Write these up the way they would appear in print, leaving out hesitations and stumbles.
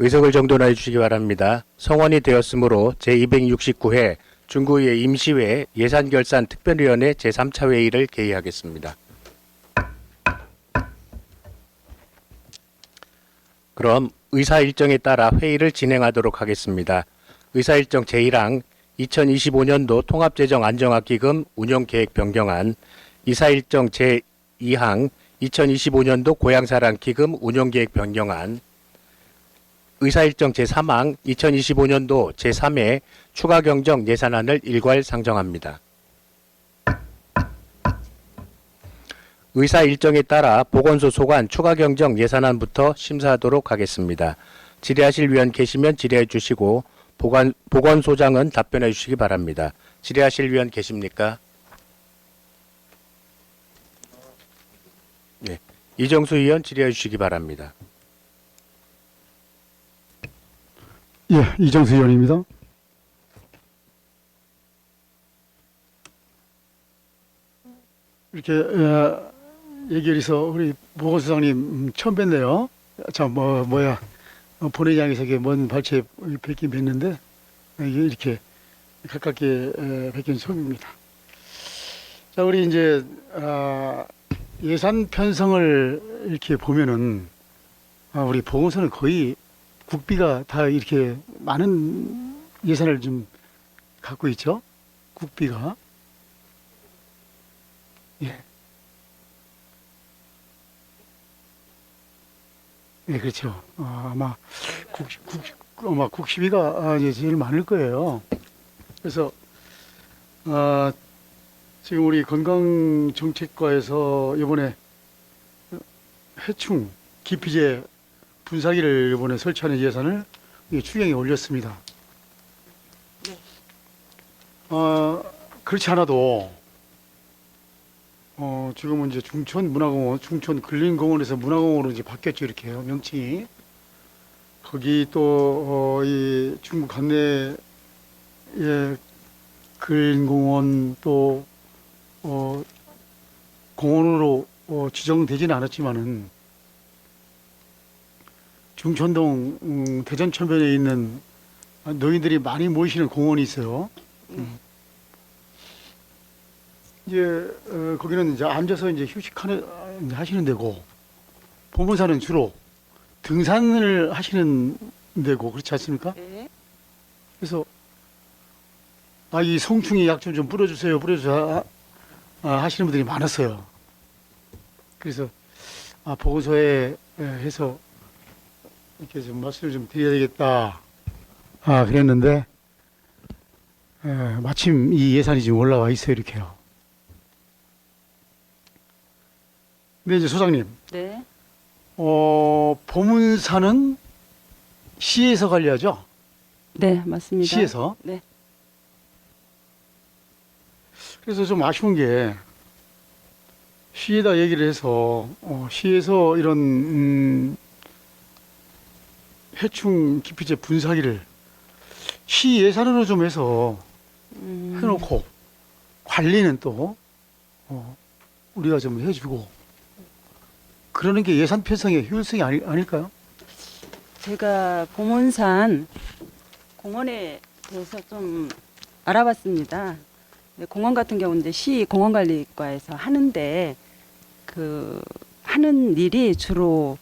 의석을 정돈해 주시기 바랍니다. 성원이 되었으므로 제269회 중구의회 임시회 예산결산 특별위원회 제3차 회의를 개의하겠습니다. 그럼 의사일정에 따라 회의를 진행하도록 하겠습니다. 의사일정 제1항 2025년도 통합재정안정화기금 운영계획 변경안, 이사일정 제2항 2025년도 고향사랑기금 운영계획 변경안, 의사일정 제3항 2025년도 제3회 추가경정 예산안을 일괄 상정합니다. 의사일정에 따라 보건소 소관 추가경정 예산안부터 심사하도록 하겠습니다. 질의하실 위원 계시면 질의해 주시고 보건소장은 답변해 주시기 바랍니다. 질의하실 위원 계십니까? 네, 이정수 의원 질의해 주시기 바랍니다. 예, 이정수 의원입니다. 이렇게 얘기해서 우리 보건소장님 처음 뵀네요. 자, 본회의장에서 먼 발치에 뵙긴 뵀는데 이게 이렇게 가깝게 뵙긴 처음입니다. 자, 우리 이제 예산 편성을 이렇게 보면은 우리 보건소는 거의 국비가 다 이렇게 많은 예산을 좀 갖고 있죠. 국비가. 예. 네, 그렇죠. 아마 국시비가 이제 제일 많을 거예요. 그래서 지금 우리 건강정책과에서 이번에 해충 기피제 분사기를 이번에 설치하는 예산을 추경에 올렸습니다. 네. 그렇지 않아도 지금은 이제 중촌문화공원, 중촌근린공원에서 문화공원으로 이제 바뀌었죠, 이렇게요, 명칭이. 거기 또 이 중구 관내에 근린공원 또 공원으로 지정되지는 않았지만은. 중천동 대전천변에 있는 노인들이 많이 모이시는 공원이 있어요. 이제 거기는 이제 앉아서 이제 휴식하시는 데고, 보문사는 주로 등산을 하시는 데고, 그렇지 않습니까? 네. 그래서 이 송충이 약 좀 뿌려주세요, 하시는 분들이 많았어요. 그래서 보건소에 해서 이렇게 좀 말씀을 좀 드려야 되겠다. 그랬는데, 마침 이 예산이 지금 올라와 있어요, 이렇게요. 근데 이제 소장님. 네. 보문사는 시에서 관리하죠? 네, 맞습니다. 시에서? 네. 그래서 좀 아쉬운 게, 시에다 얘기를 해서, 시에서 이런, 해충 기피제 분사기를 시 예산으로 좀 해서 해놓고 관리는 또 우리가 좀 해주고 그러는 게 예산 편성의 효율성이 아닐까요? 제가 보문산 공원에 대해서 좀 알아봤습니다. 공원 같은 경우는 이제 시 공원관리과에서 하는데 그 하는 일이 주로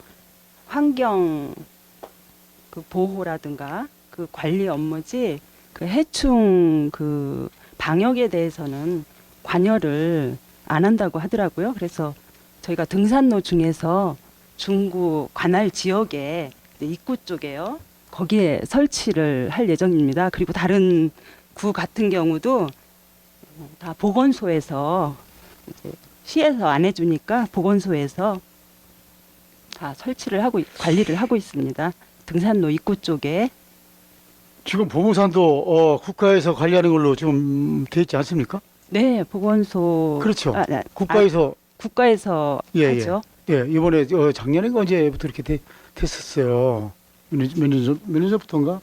환경 그 보호라든가 그 관리 업무지 그 해충 그 방역에 대해서는 관여를 안 한다고 하더라고요. 그래서 저희가 등산로 중에서 중구 관할 지역에 입구 쪽에요. 거기에 설치를 할 예정입니다. 그리고 다른 구 같은 경우도 다 보건소에서 이제 시에서 안 해주니까 보건소에서 다 설치를 하고 관리를 하고 있습니다. 등산로 입구 쪽에. 지금 보문산도 국가에서 관리하는 걸로 지금 돼 있지 않습니까? 네, 보건소. 그렇죠. 국가에서 하죠. 예, 이번에 작년에 언제부터 이렇게 됐었어요. 몇 년 전부터인가?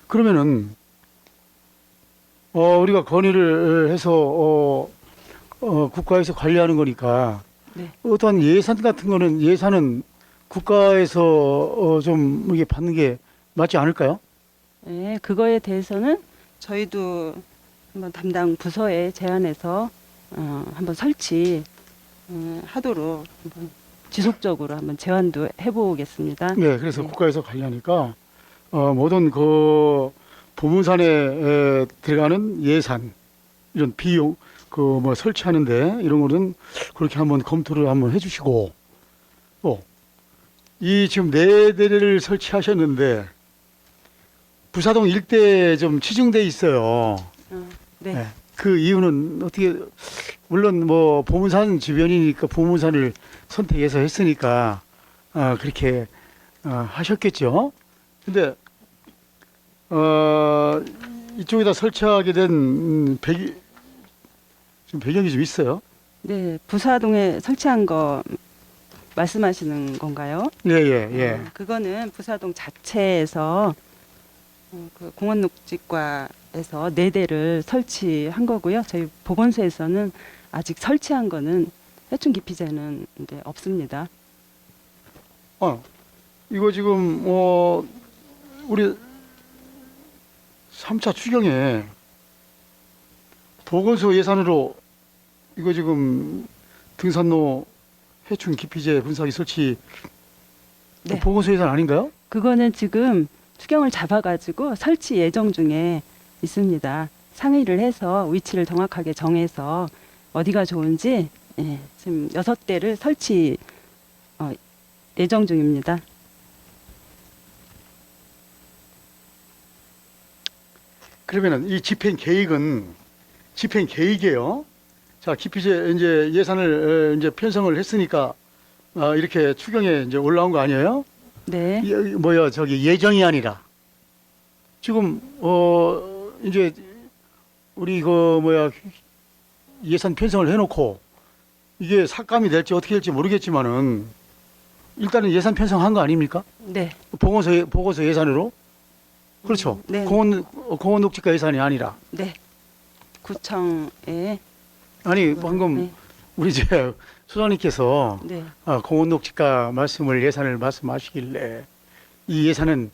그러면은 우리가 건의를 해서 국가에서 관리하는 거니까 네. 어떠한 예산 같은 거는 예산은 국가에서 좀 이게 받는 게 맞지 않을까요? 네, 그거에 대해서는 저희도 한번 담당 부서에 제안해서 한번 설치 하도록 한번 지속적으로 한번 제안도 해보겠습니다. 네, 그래서 네. 국가에서 관리하니까 모든 그 보문산에 들어가는 예산 이런 비용 그 뭐 설치하는데 이런 거는 그렇게 한번 검토를 한번 해주시고 또 이 지금 4대를 설치하셨는데 부사동 일대에 좀 치중돼 있어요. 네. 네. 그 이유는 어떻게 물론 뭐 보문산 주변이니까 보문산을 선택해서 했으니까 그렇게 하셨겠죠. 근데 이쪽에다 설치하게 된 지금 배경이 좀 있어요. 네, 부사동에 설치한 거 말씀하시는 건가요? 예. 그거는 부사동 자체에서 그 공원녹지과에서 4대를 설치한 거고요. 저희 보건소에서는 아직 설치한 거는 해충 기피제는 이제 없습니다. 이거 지금 우리 3차 추경에 보건소 예산으로 이거 지금 등산로 해충 기피제 분사기 설치 네. 보건소 예산 아닌가요? 그거는 지금 추경을 잡아가지고 설치 예정 중에 있습니다. 상의를 해서 위치를 정확하게 정해서 어디가 좋은지 지금 6대를 설치 예정 중입니다. 그러면은 이 집행 계획이에요. 자, 기피제 이제 예산을 이제 편성을 했으니까 이렇게 추경에 이제 올라온 거 아니에요? 네. 저기 예정이 아니라 지금 이제 우리 예산 편성을 해놓고 이게 삭감이 될지 어떻게 될지 모르겠지만은 일단은 예산 편성한 거 아닙니까? 네. 보건소 예산으로 그렇죠. 네. 공원녹지과 예산이 아니라 네. 구청에 아니 방금 네. 우리 이제 소장님께서 네. 공원녹지과 예산을 말씀하시길래 이 예산은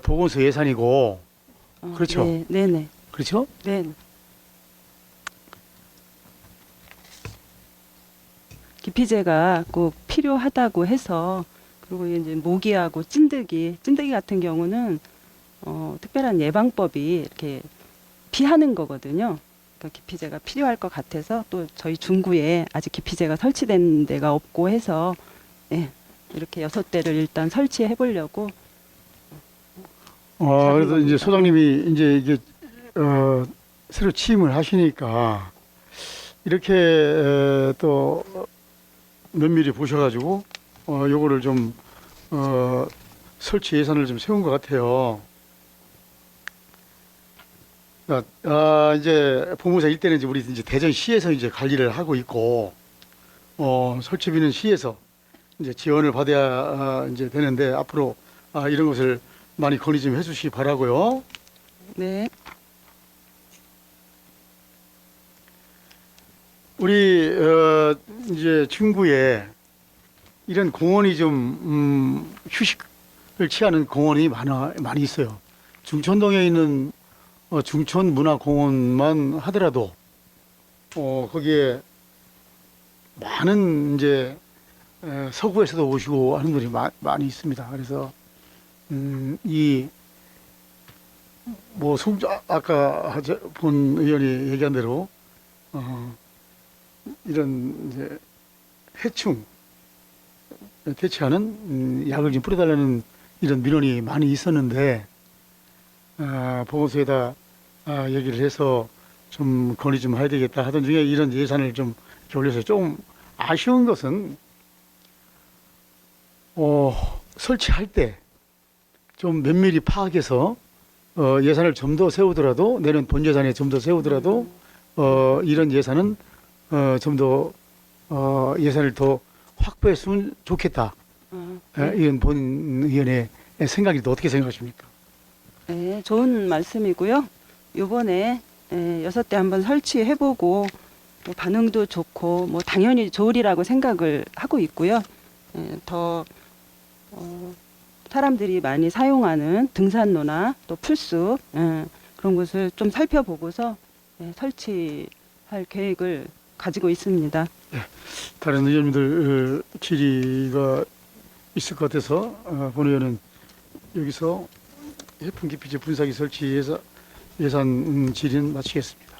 보건소 예산이고 그렇죠. 네. 네네. 그렇죠? 네. 기피제가 꼭 필요하다고 해서 그리고 이제 모기하고 찐득이 같은 경우는 특별한 예방법이 이렇게 피하는 거거든요. 그러니까 기피제가 필요할 것 같아서 또 저희 중구에 아직 기피제가 설치된 데가 없고 해서 이렇게 6대를 일단 설치해 보려고. 그래서 이제 소장님이 이제 이게 새로 취임을 하시니까 이렇게 또 면밀히 보셔가지고 요거를 좀 설치 예산을 좀 세운 것 같아요. 이제 보문사 일대는 이제 우리 이제 대전시에서 이제 관리를 하고 있고 설치비는 시에서 이제 지원을 받아야 이제 되는데 앞으로 이런 것을 많이 건의 좀 해주시기 바라고요. 네. 우리 이제 중구에 이런 공원이 좀 휴식을 취하는 공원이 많이 있어요. 중천동에 있는 중천문화공원만 하더라도 거기에 많은 이제 서구에서도 오시고 하는 분들이 많이 있습니다. 그래서 아까 본 의원이 얘기한 대로 이런 이제 해충 대체하는 약을 좀 뿌려달라는 이런 민원이 많이 있었는데 보건소에다 얘기를 해서 좀 건의 좀 해야 되겠다 하던 중에 이런 예산을 좀 올려서 좀 아쉬운 것은 설치할 때 좀 면밀히 파악해서 예산을 좀 더 세우더라도 내년 본 예산에 좀 더 세우더라도 이런 예산은 좀 더 예산을 더 확보했으면 좋겠다. 이런 본 의원의 생각이 어떻게 생각하십니까? 네, 좋은 말씀이고요. 요번에 6대 한번 설치해보고 뭐 반응도 좋고 뭐 당연히 좋으리라고 생각을 하고 있고요. 더 사람들이 많이 사용하는 등산로나 또 풀숲 그런 곳을 좀 살펴보고서 설치할 계획을 가지고 있습니다. 다른 의원님들 질의가 있을 것 같아서 본 의원은 여기서 해풍 기피제 분사기 설치해서 예산 질의는 마치겠습니다.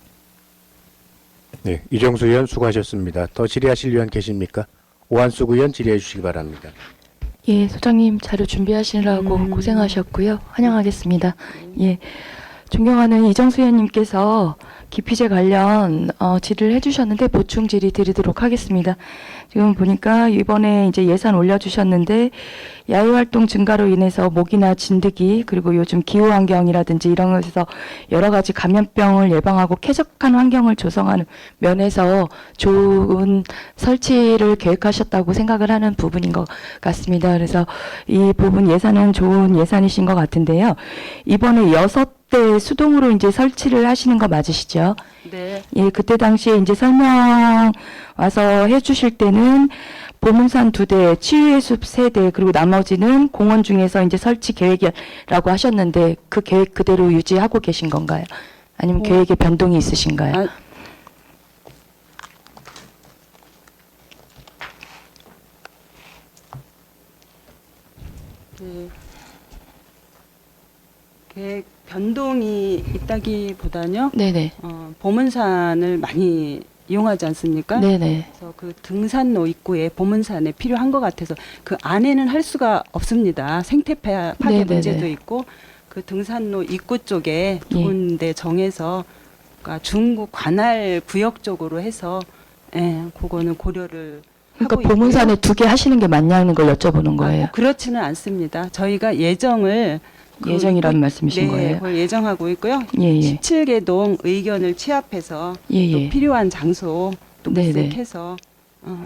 네, 이정수 의원 수고하셨습니다. 더 질의하실 의원 계십니까? 오한숙 의원 질의해 주시기 바랍니다. 예, 소장님 자료 준비하시느라고 고생하셨고요. 환영하겠습니다. 예, 존경하는 이정수 의원님께서 기피제 관련 질의를 해주셨는데 보충 질의 드리도록 하겠습니다. 지금 보니까 이번에 이제 예산 올려주셨는데 야외 활동 증가로 인해서 모기나 진드기 그리고 요즘 기후 환경이라든지 이런 것에서 여러 가지 감염병을 예방하고 쾌적한 환경을 조성하는 면에서 좋은 설치를 계획하셨다고 생각을 하는 부분인 것 같습니다. 그래서 이 부분 예산은 좋은 예산이신 것 같은데요. 이번에 6대 수동으로 이제 설치를 하시는 거 맞으시죠? 네. 예, 그때 당시에 이제 설명 와서 해주실 때는 보문산 2대, 치유의 숲 3대, 그리고 나머지는 공원 중에서 이제 설치 계획이라고 하셨는데 그 계획 그대로 유지하고 계신 건가요? 아니면 계획에 변동이 있으신가요? 네. 계획 변동이 있다기보다는요. 네네. 보문산을 많이 이용하지 않습니까? 네네. 그래서 그 등산로 입구에 보문산에 필요한 것 같아서 그 안에는 할 수가 없습니다. 생태 파괴 네네네. 문제도 있고 그 등산로 입구 쪽에 두 예. 군데 정해서 그러니까 중구 관할 구역 쪽으로 해서 그거는 고려를 그러니까 하고 있고요. 보문산에 2개 하시는 게 맞냐는 걸 여쭤보는 거예요. 그렇지는 않습니다. 저희가 예정을 예정이라는 말씀이신 네, 거예요? 그걸 예정하고 있고요. 예예. 17개 동 의견을 취합해서 또 예예. 필요한 장소 또 네네. 물색해서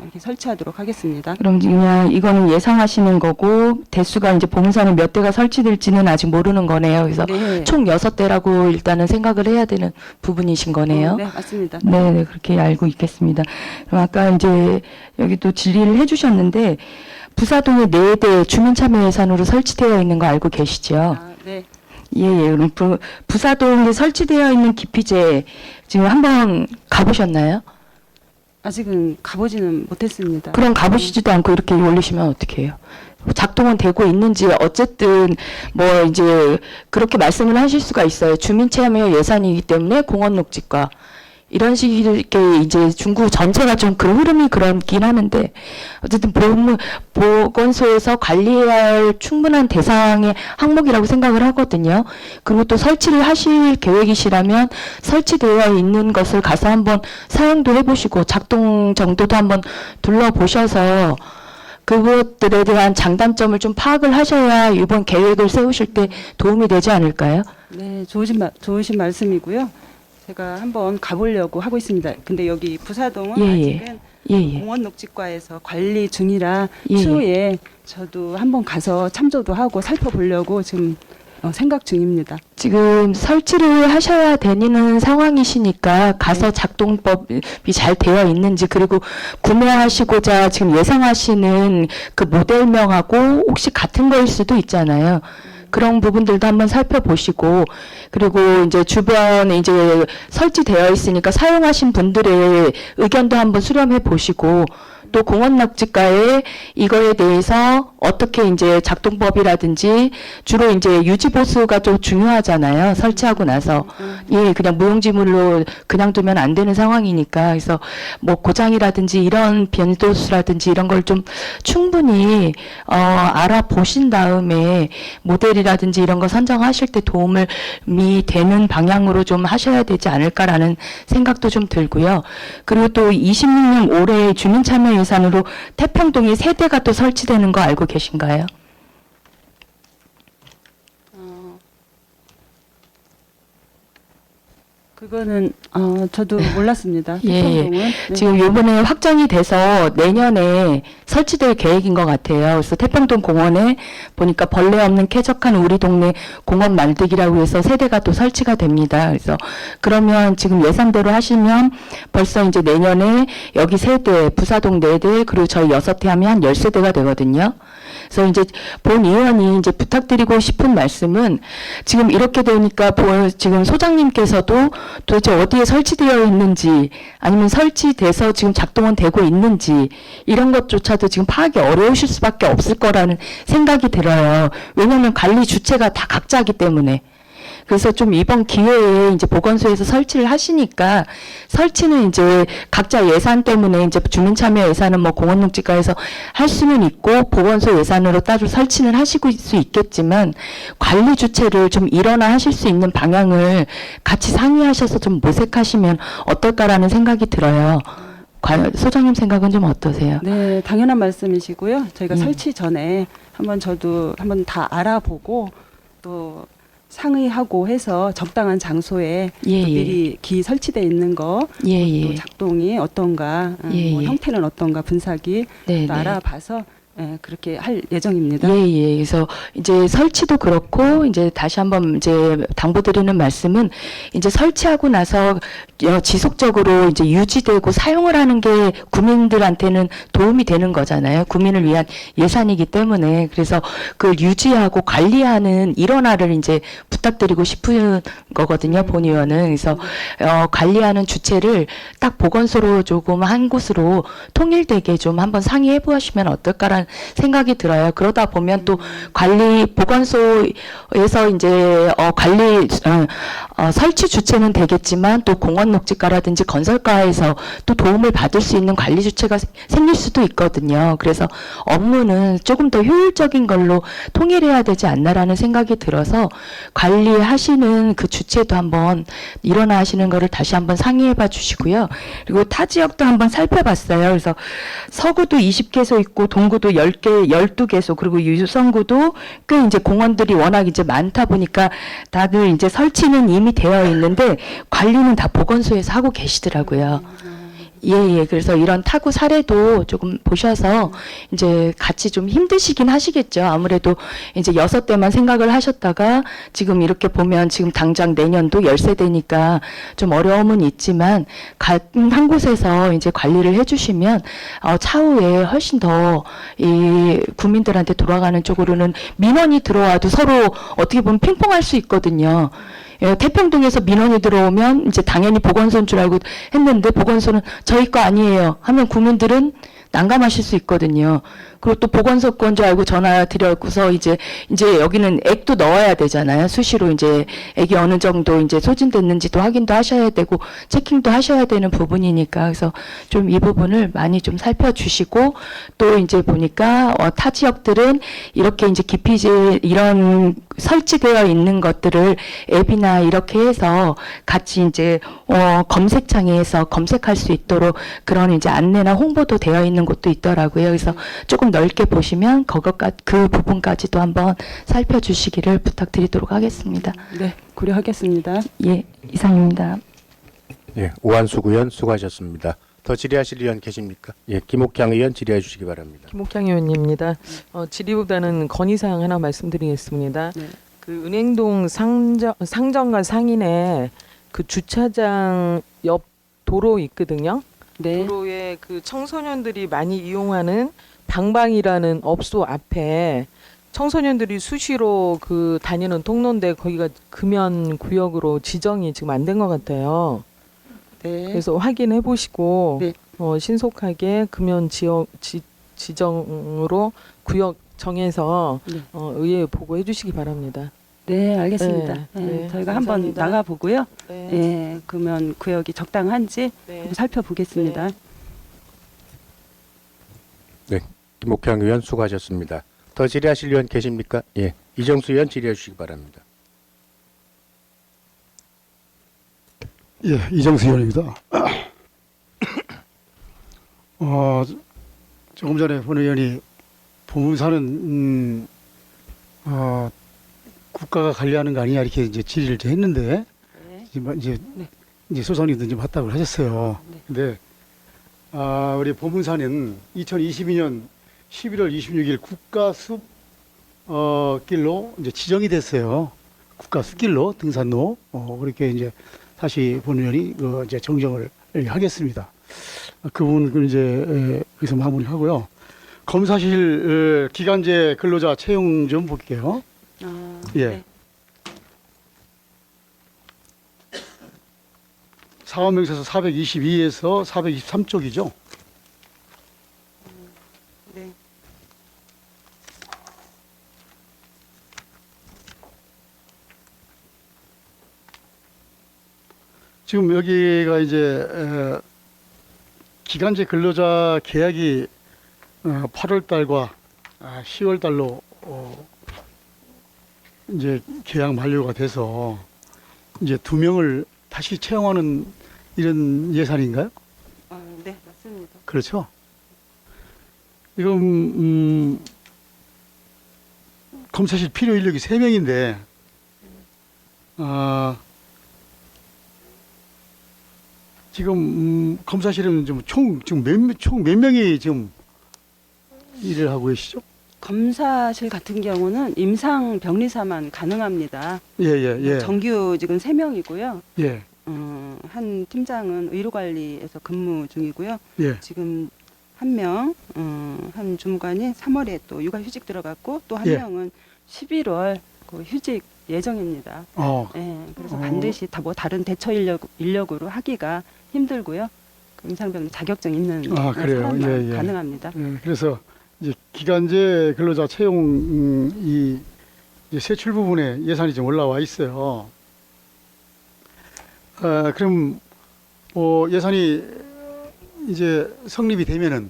이렇게 설치하도록 하겠습니다. 그럼 그냥 이거는 예상하시는 거고 대수가 이제 보문산에 몇 대가 설치될지는 아직 모르는 거네요. 그래서 네. 총 6대라고 일단은 생각을 해야 되는 부분이신 거네요. 네, 맞습니다. 네, 그렇게 알고 있겠습니다. 그럼 아까 이제 여기 또 질의를 해주셨는데 부사동에 4대 주민참여 예산으로 설치되어 있는 거 알고 계시죠? 네. 예, 그럼 부사동에 설치되어 있는 기피제 지금 한번 가보셨나요? 아직은 가보지는 못했습니다. 그럼 가보시지도 않고 이렇게 올리시면 어떻게 해요? 작동은 되고 있는지 어쨌든 뭐 이제 그렇게 말씀을 하실 수가 있어요. 주민참여 예산이기 때문에 공원 녹지과 이런 식의 이제 중구 전체가 좀 그 흐름이 그렇긴 하는데 어쨌든 보건소에서 관리해야 할 충분한 대상의 항목이라고 생각을 하거든요. 그리고 또 설치를 하실 계획이시라면 설치되어 있는 것을 가서 한번 사용도 해보시고 작동 정도도 한번 둘러보셔서 그것들에 대한 장단점을 좀 파악을 하셔야 이번 계획을 세우실 때 도움이 되지 않을까요? 네, 좋으신 말씀이고요. 제가 한번 가보려고 하고 있습니다. 근데 여기 부사동은 아직은 공원 녹지과에서 관리 중이라 추후에 저도 한번 가서 참조도 하고 살펴보려고 지금 생각 중입니다. 지금 설치를 하셔야 되는 상황이시니까 가서 작동법이 잘 되어 있는지 그리고 구매하시고자 지금 예상하시는 그 모델명하고 혹시 같은 거일 수도 있잖아요. 그런 부분들도 한번 살펴보시고 그리고 이제 주변에 이제 설치되어 있으니까 사용하신 분들의 의견도 한번 수렴해 보시고 또 공원 녹지과에 이거에 대해서 어떻게 이제 작동법이라든지 주로 이제 유지 보수가 좀 중요하잖아요. 설치하고 나서 그냥 무용지물로 그냥 두면 안 되는 상황이니까 그래서 뭐 고장이라든지 이런 변도수라든지 이런 걸 좀 충분히 알아보신 다음에 모델이라든지 이런 거 선정하실 때 도움이 되는 방향으로 좀 하셔야 되지 않을까라는 생각도 좀 들고요. 그리고 또 26년 올해 주민참여 예산으로 태평동에 3대가 또 설치되는 거 알고 계신가요? 그거는 저도 몰랐습니다. 예, 태평동은. 네. 지금 요번에 확정이 돼서 내년에 설치될 계획인 것 같아요. 그래서 태평동 공원에 보니까 벌레 없는 쾌적한 우리 동네 공원 만들기라고 해서 세대가 또 설치가 됩니다. 그래서 그러면 지금 예상대로 하시면 벌써 이제 내년에 여기 3대, 부사동 4대, 그리고 저희 6대 하면 한 10세대가 되거든요. 그래서 이제 본 의원이 이제 부탁드리고 싶은 말씀은 지금 이렇게 되니까 지금 소장님께서도 도대체 어디에 설치되어 있는지 아니면 설치돼서 지금 작동은 되고 있는지 이런 것조차도 지금 파악이 어려우실 수밖에 없을 거라는 생각이 들어요. 왜냐하면 관리 주체가 다 각자이기 때문에. 그래서 좀 이번 기회에 이제 보건소에서 설치를 하시니까 설치는 이제 각자 예산 때문에 이제 주민참여 예산은 뭐 공원농지과에서 할 수는 있고 보건소 예산으로 따로 설치는 하시고 수 있겠지만 관리 주체를 좀 일원화 하실 수 있는 방향을 같이 상의하셔서 좀 모색하시면 어떨까라는 생각이 들어요. 소장님 생각은 좀 어떠세요? 네, 당연한 말씀이시고요. 저희가 예. 설치 전에 저도 한번 다 알아보고 또 상의하고 해서 적당한 장소에 예, 또 예. 미리 기 설치돼 있는 거, 예, 또 예. 작동이 어떤가, 예, 뭐 예. 형태는 어떤가 분석이 네, 또 네. 알아봐서 그렇게 할 예정입니다. 예, 예. 그래서 이제 설치도 그렇고 이제 다시 한번 이제 당부드리는 말씀은 이제 설치하고 나서 지속적으로 이제 유지되고 사용을 하는 게 구민들한테는 도움이 되는 거잖아요. 구민을 위한 예산이기 때문에 그래서 그걸 유지하고 관리하는 일원화를 이제 부탁드리고 싶은 거거든요. 본 의원은 그래서 관리하는 주체를 딱 보건소로 조금 한 곳으로 통일되게 좀 한번 상의해 보시면 어떨까라는 생각이 들어요. 그러다 보면 또 보건소에서 이제 관리 설치 주체는 되겠지만 또 공원녹지과라든지 건설과에서 또 도움을 받을 수 있는 관리 주체가 생길 수도 있거든요. 그래서 업무는 조금 더 효율적인 걸로 통일해야 되지 않나라는 생각이 들어서 관리하시는 그 주체도 한번 일어나 하시는 거를 다시 한번 상의해 봐 주시고요. 그리고 타 지역도 한번 살펴봤어요. 그래서 서구도 20개소 있고 동구도 10개, 12개소 그리고 유성구도 꽤 이제 공원들이 워낙 이제 많다 보니까 다들 이제 설치는 이미 되어 있는데 관리는 다 보건소에서 하고 계시더라고요. 예, 예. 그래서 이런 타구 사례도 조금 보셔서 이제 같이 좀 힘드시긴 하시겠죠. 아무래도 이제 6대만 생각을 하셨다가 지금 이렇게 보면 지금 당장 내년도 10세대니까 좀 어려움은 있지만 같은 한 곳에서 이제 관리를 해주시면 차후에 훨씬 더 이 국민들한테 돌아가는 쪽으로는 민원이 들어와도 서로 어떻게 보면 핑퐁할 수 있거든요. 태평동에서 민원이 들어오면 이제 당연히 보건소인 줄 알고 했는데 보건소는 저희 거 아니에요 하면 국민들은 난감하실 수 있거든요. 그리고 또 보건소 건 줄 알고 전화 드려고서 이제 여기는 액도 넣어야 되잖아요. 수시로 이제 액이 어느 정도 이제 소진됐는지도 확인도 하셔야 되고 체킹도 하셔야 되는 부분이니까 그래서 좀 이 부분을 많이 좀 살펴주시고 또 이제 보니까 타 지역들은 이렇게 이제 기피질 이런 설치되어 있는 것들을 앱이나 이렇게 해서 같이 이제 검색창에서 검색할 수 있도록 그런 이제 안내나 홍보도 되어 있는 곳도 있더라고요. 그래서 조금 넓게 보시면 그 부분까지도 한번 살펴주시기를 부탁드리도록 하겠습니다. 네, 고려하겠습니다. 예, 이상입니다. 예, 오한숙 의원 수고하셨습니다. 더 질의하실 의원 계십니까? 예, 김옥향 의원 질의해 주시기 바랍니다. 김옥향 의원입니다. 질의보다는 건의사항 하나 말씀드리겠습니다. 네. 그 은행동 상정과 상인에 그 주차장 옆 도로 있거든요. 네. 도로에 그 청소년들이 많이 이용하는 방방이라는 업소 앞에 청소년들이 수시로 그 다니는 통로인데 거기가 금연 구역으로 지정이 지금 안 된 것 같아요. 네. 그래서 확인해 보시고 네. 신속하게 금연 지역 지정으로 구역 정해서 네. 의회 보고해 주시기 바랍니다. 네, 알겠습니다. 네, 네, 네, 저희가 한번 감사합니다. 나가 보고요. 네. 예, 그러면 구역이 적당한지 네. 한번 살펴보겠습니다. 김옥향 의원 수고하셨습니다. 더 질의하실 의원 계십니까? 예, 이정수 의원 질의해 주시기 바랍니다. 예, 이정수 의원입니다. 조금 전에 본 의원이 부문사는 국가가 관리하는 거 아니냐 이렇게 이제 질의를 했는데 네. 이제 네. 이제 소장님도 좀 했다고 하셨어요. 네. 근데 우리 보문산은 2022년 11월 26일 국가숲 길로 이제 지정이 됐어요. 국가숲길로 등산로 그렇게 이제 다시 본의원이 이제 정정을 하겠습니다. 그 부분은 이제 여기서 마무리하고요. 검사실 기간제 근로자 채용 좀 볼게요. 예. 네. 사업명세서 422에서 423쪽이죠. 네. 지금 여기가 이제 기간제 근로자 계약이 8월 달과 10월 달로 이제 계약 만료가 돼서 이제 2명을 다시 채용하는 이런 예산인가요? 네, 맞습니다. 그렇죠. 지금 검사실 필요 인력이 3명인데 지금 검사실은 총 몇 명이 지금 일을 하고 계시죠? 검사실 같은 경우는 임상 병리사만 가능합니다. 예. 정규 지금 3명이고요. 예. 한 팀장은 의료관리에서 근무 중이고요. 예. 지금 한 명, 한 주무관이 3월에 또 육아휴직 들어갔고 또 한 예. 명은 11월 그 휴직 예정입니다. 예, 그래서 반드시 다른 대처 인력으로 하기가 힘들고요. 그 임상병 자격증 있는 그래요. 사람만 예. 가능합니다. 예. 그래서 이제 기간제 근로자 채용 이 세출 부분에 예산이 좀 올라와 있어요. 그럼 예산이 이제 성립이 되면은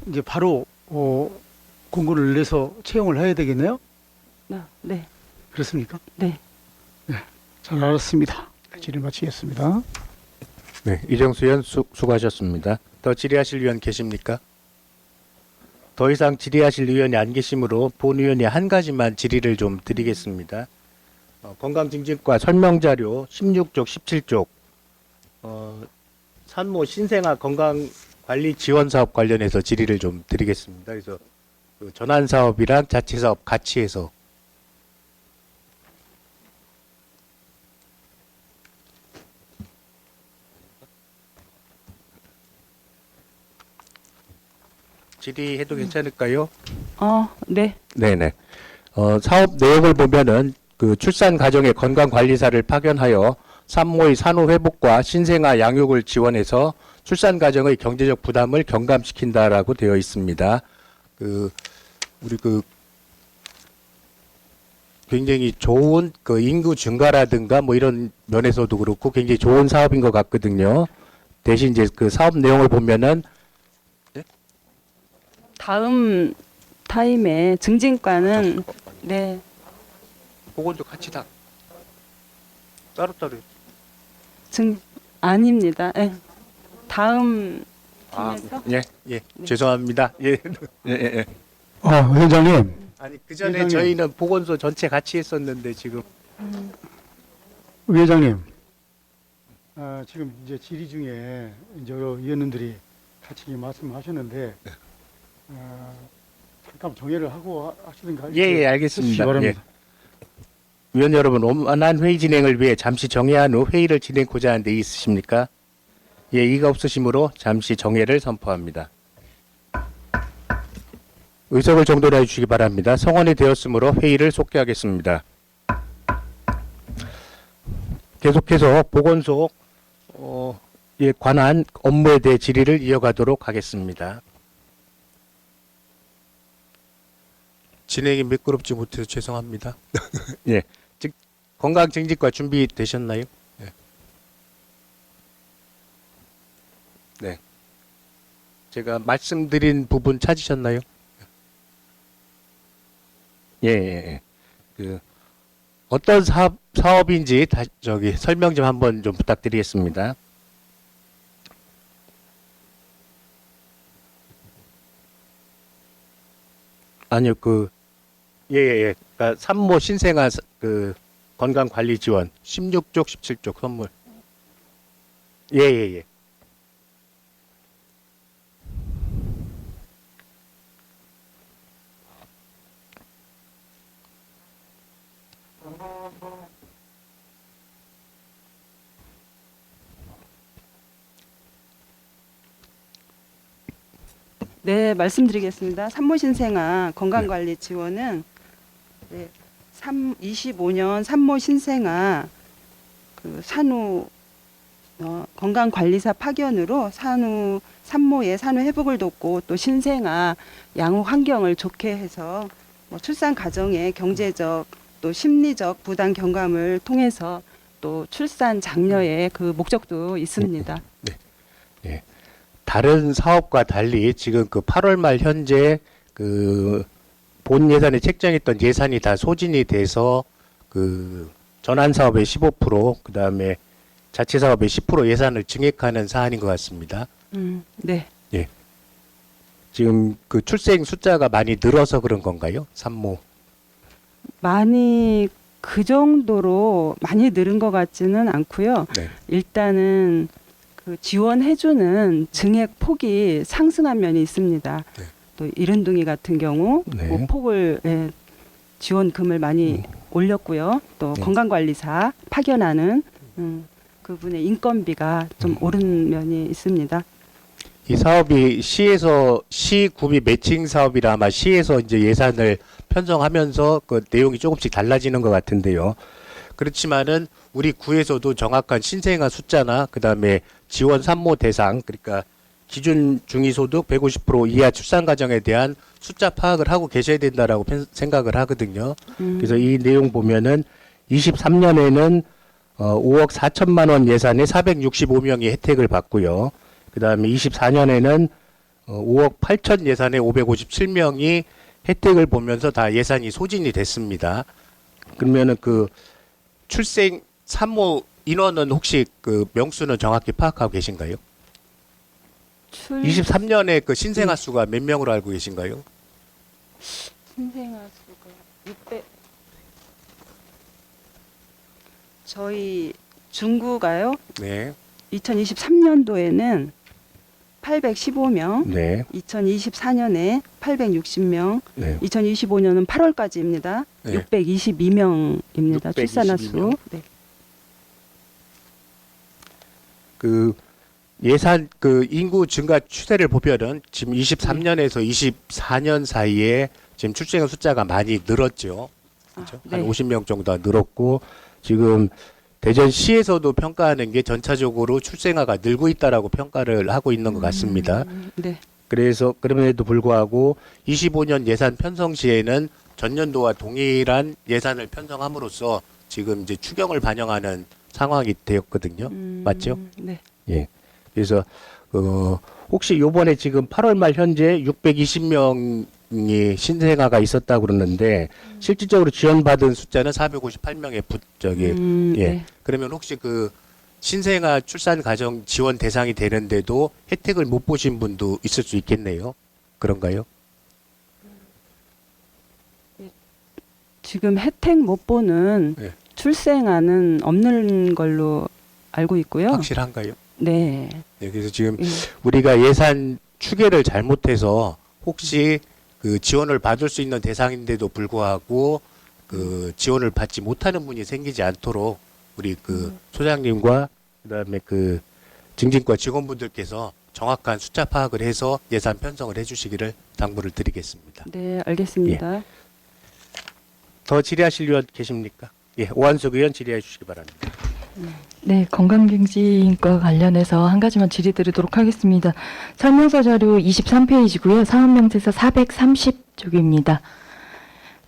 이제 바로 공고를 내서 채용을 해야 되겠네요. 네, 그렇습니까? 네. 잘 알았습니다. 질의 마치겠습니다. 네, 이정수 의원 수고하셨습니다. 더 질의하실 의원 계십니까? 더 이상 질의하실 의원이 안 계시므로 본 의원이 한 가지만 질의를 좀 드리겠습니다. 건강증진과 설명자료 16쪽, 17쪽 산모 신생아 건강관리 지원사업 관련해서 질의를 좀 드리겠습니다. 그래서 그 전환사업이랑 자체사업 같이 해서 질의해도 괜찮을까요? 네. 네네. 사업 내용을 보면은 그 출산 가정의 건강관리사를 파견하여 산모의 산후 회복과 신생아 양육을 지원해서 출산 가정의 경제적 부담을 경감시킨다라고 되어 있습니다. 우리 굉장히 좋은 그 인구 증가라든가 뭐 이런 면에서도 그렇고 굉장히 좋은 사업인 것 같거든요. 대신 이제 그 사업 내용을 보면은 다음 타임에 증진과는 네. 보건도 같이 다 따로따로 아닙니다. 예. 다음 팀에서 예, 죄송합니다. 예. 회장님. 아니 그 전에 회장님. 저희는 보건소 전체 같이 했었는데 지금 회장님. 지금 이제 질의 중에 이제 여러 위원님들이 같이 말씀하셨는데 잠깐 정리를 하고 하시든가. 예, 알겠습니다. 바랍니다. 위원 여러분, 원만한 회의 진행을 위해 잠시 정회한 후 회의를 진행고자 하는 데 있으십니까? 예, 이가 없으시므로 잠시 정회를 선포합니다. 의석을 정돈해 주시기 바랍니다. 성원이 되었으므로 회의를 속개하겠습니다. 계속해서 보건소 에 관한 업무에 대해 질의를 이어가도록 하겠습니다. 진행이 매끄럽지 못해서 죄송합니다. 예, 즉 건강증진과 준비되셨나요? 예. 네. 제가 말씀드린 부분 찾으셨나요? 예. 그 어떤 사업인지 설명 좀 한번 좀 부탁드리겠습니다. 아니요, 그러니까 산모 신생아 건강 관리 지원 16쪽, 17쪽 선물. 예, 예, 예. 네, 말씀드리겠습니다. 산모신생아 건강관리 지원은 25년 산모신생아 그 산후 건강관리사 파견으로 산모의 산후 회복을 돕고 또 신생아 양호 환경을 좋게 해서 출산 과정의 경제적 또 심리적 부담 경감을 통해서 또 출산 장려의 그 목적도 있습니다. 다른 사업과 달리 지금 그 8월 말 현재 그 본 예산에 책정했던 예산이 다 소진이 돼서 그 전환 사업의 15%, 그다음에 자체 사업의 10% 예산을 증액하는 사안인 것 같습니다. 네. 지금 그 출생 숫자가 많이 늘어서 그런 건가요? 산모. 많이 그 정도로 많이 늘은 것 같지는 않고요. 네. 일단은 그 지원해주는 증액 폭이 상승한 면이 있습니다. 네. 또 이른둥이 같은 경우 네. 뭐 폭을 지원금을 많이 올렸고요. 또 건강관리사 파견하는 그분의 인건비가 좀 오른 면이 있습니다. 이 사업이 시 구비 매칭 사업이라 아마 시에서 이제 예산을 편성하면서 그 내용이 조금씩 달라지는 것 같은데요. 그렇지만은 우리 구에서도 정확한 신생아 숫자나 그다음에 지원 산모 대상, 그러니까 기준 중위소득 150% 이하 출산 가정에 대한 숫자 파악을 하고 계셔야 된다라고 생각을 하거든요. 그래서 이 내용 보면은 23년에는 5억 4천만 원 예산에 465명이 혜택을 받고요. 그다음에 24년에는 5억 8천 예산에 557명이 혜택을 보면서 다 예산이 소진이 됐습니다. 그러면은 그 출생 산모 인원은 혹시 그 명수는 정확히 파악하고 계신가요? 23년에 그 신생아 수가 몇 명으로 알고 계신가요? 신생아 수가 600. 저희 중구가요. 네. 2023년도에는 815명, 네. 2024년에 860명, 네. 2025년은 8월까지입니다. 네. 622명입니다. 출산화 수. 622명? 네. 그 예산 그 인구 증가 추세를 보면은 지금 23년에서 24년 사이에 지금 출생 숫자가 많이 늘었죠. 그렇죠? 네. 한 50명 정도 늘었고 지금 대전시에서도 평가하는 게 전체적으로 출생아가 늘고 있다라고 평가를 하고 있는 것 같습니다. 네. 그래서 그럼에도 불구하고 25년 예산 편성 시에는 전년도와 동일한 예산을 편성함으로써 지금 이제 추경을 반영하는 상황이 되었거든요. 맞죠? 네. 예. 그래서 혹시 요번에 지금 8월 말 현재 620명이 신생아가 있었다고 그러는데 실질적으로 지원받은 숫자는 458명의 예. 네. 그러면 혹시 그 신생아 출산 가정 지원 대상이 되는데도 혜택을 못 보신 분도 있을 수 있겠네요. 그런가요? 지금 혜택 못 보는 네. 출생아는 없는 걸로 알고 있고요. 확실한가요? 네. 네, 그래서 지금 예. 우리가 예산 추계를 잘못해서 혹시 그 지원을 받을 수 있는 대상인데도 불구하고 그 지원을 받지 못하는 분이 생기지 않도록 우리 그 소장님과 그다음에 그 증진과 직원분들께서 정확한 숫자 파악을 해서 예산 편성을 해주시기를 당부를 드리겠습니다. 네, 알겠습니다. 더 질의하실 의원 계십니까? 예, 오한석 의원 질의해 주시기 바랍니다. 네, 건강경진과 관련해서 한 가지만 질의드리도록 하겠습니다. 설명서 자료 23페이지고요. 사업명세서 430쪽입니다.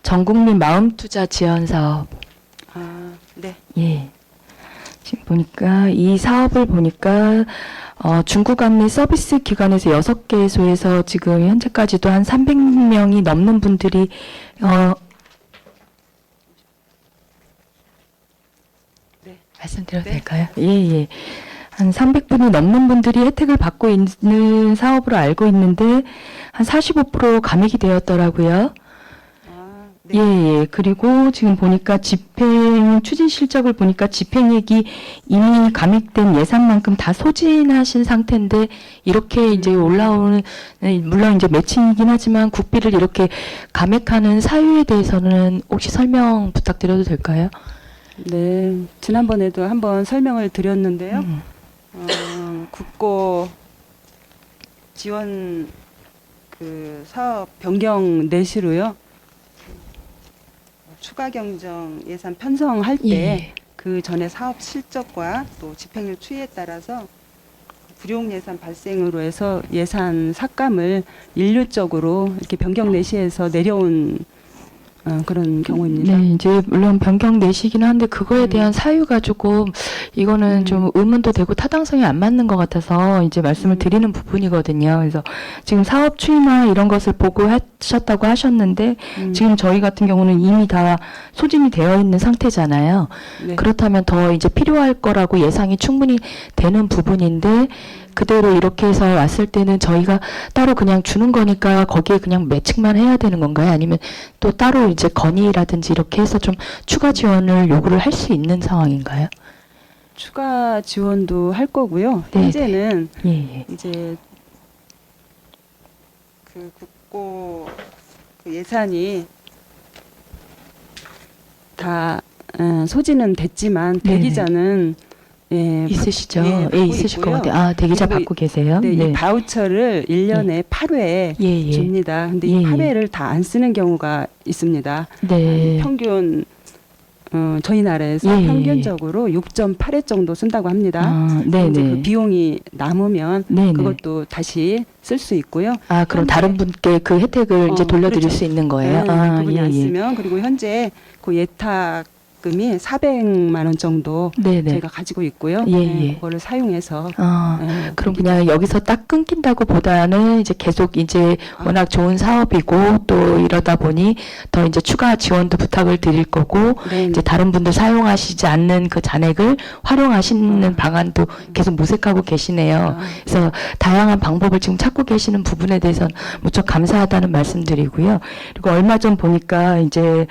전국민 마음투자 지원 사업. 아, 네. 예. 지금 보니까 이 사업을 보니까 중국 안내 서비스 기관에서 6개소에서 지금 현재까지도 한 300명이 넘는 분들이 네. 말씀드려도 네. 될까요? 예, 예. 한 300분이 넘는 분들이 혜택을 받고 있는 사업으로 알고 있는데 한 45% 감액이 되었더라고요. 아, 네. 예, 예. 그리고 지금 보니까 집행 추진 실적을 보니까 집행액이 이미 감액된 예산만큼 다 소진하신 상태인데 이렇게 이제 올라오는 물론 이제 매칭이긴 하지만 국비를 이렇게 감액하는 사유에 대해서는 혹시 설명 부탁드려도 될까요? 네, 지난번에도 한번 설명을 드렸는데요. 국고 지원 그 사업 변경 내시로요. 추가 경정 예산 편성할 때 예. 그 전에 사업 실적과 또 집행률 추이에 따라서 불용 예산 발생으로 해서 예산 삭감을 일률적으로 이렇게 변경 내시에서 내려온 그런 경우입니다. 네, 이제 물론 변경 내시긴 한데 그거에 대한 사유가 조금 이거는 좀 의문도 되고 타당성이 안 맞는 것 같아서 이제 말씀을 드리는 부분이거든요. 그래서 지금 사업 추이나 이런 것을 보고하셨다고 하셨는데 지금 저희 같은 경우는 이미 다 소진이 되어 있는 상태잖아요. 네. 그렇다면 더 이제 필요할 거라고 예상이 충분히 되는 부분인데 그대로 이렇게 해서 왔을 때는 저희가 따로 그냥 주는 거니까 거기에 그냥 매칭만 해야 되는 건가요? 아니면 또 따로 이제 건의라든지 이렇게 해서 좀 추가 지원을 요구를 할 수 있는 상황인가요? 추가 지원도 할 거고요. 네, 현재는 예, 예. 이제 그 국고 그 예산이 다 소진은 됐지만 네네. 대기자는 예, 있으시죠? 예, 예, 받고 있으실 있고요. 것 같아요. 아, 대기자 그리고 받고 계세요? 네, 이 바우처를 1년에 8회 예, 예. 줍니다. 근데 예, 이 예. 8회를 다 안 쓰는 경우가 있습니다. 네. 평균 저희 나라에서 예, 예, 예. 평균적으로 6.8회 정도 쓴다고 합니다. 아, 이제 그 네네. 비용이 남으면 네네. 그것도 다시 쓸 수 있고요. 아, 그럼 현재- 다른 분께 그 혜택을 이제 돌려드릴 그렇죠. 수 있는 거예요? 네, 아, 그분이 안 예, 예. 쓰면 그리고 현재 그 예탁금이 400만 원 정도 네네. 저희가 가지고 있고요. 예, 예. 그거를 사용해서 아, 예, 그럼 그냥 여기서 딱 끊긴다고 보다는 이제 계속 이제 워낙 좋은 사업이고 또 이러다 보니 더 이제 추가 지원도 부탁을 드릴 거고 네, 이제 다른 분들 사용하시지 않는 그 잔액을 활용하시는 방안도 계속 모색하고 계시네요. 그래서 다양한 방법을 지금 찾고 계시는 부분에 대해서는 무척 감사하다는 말씀드리고요. 그리고 얼마 전 보니까 이제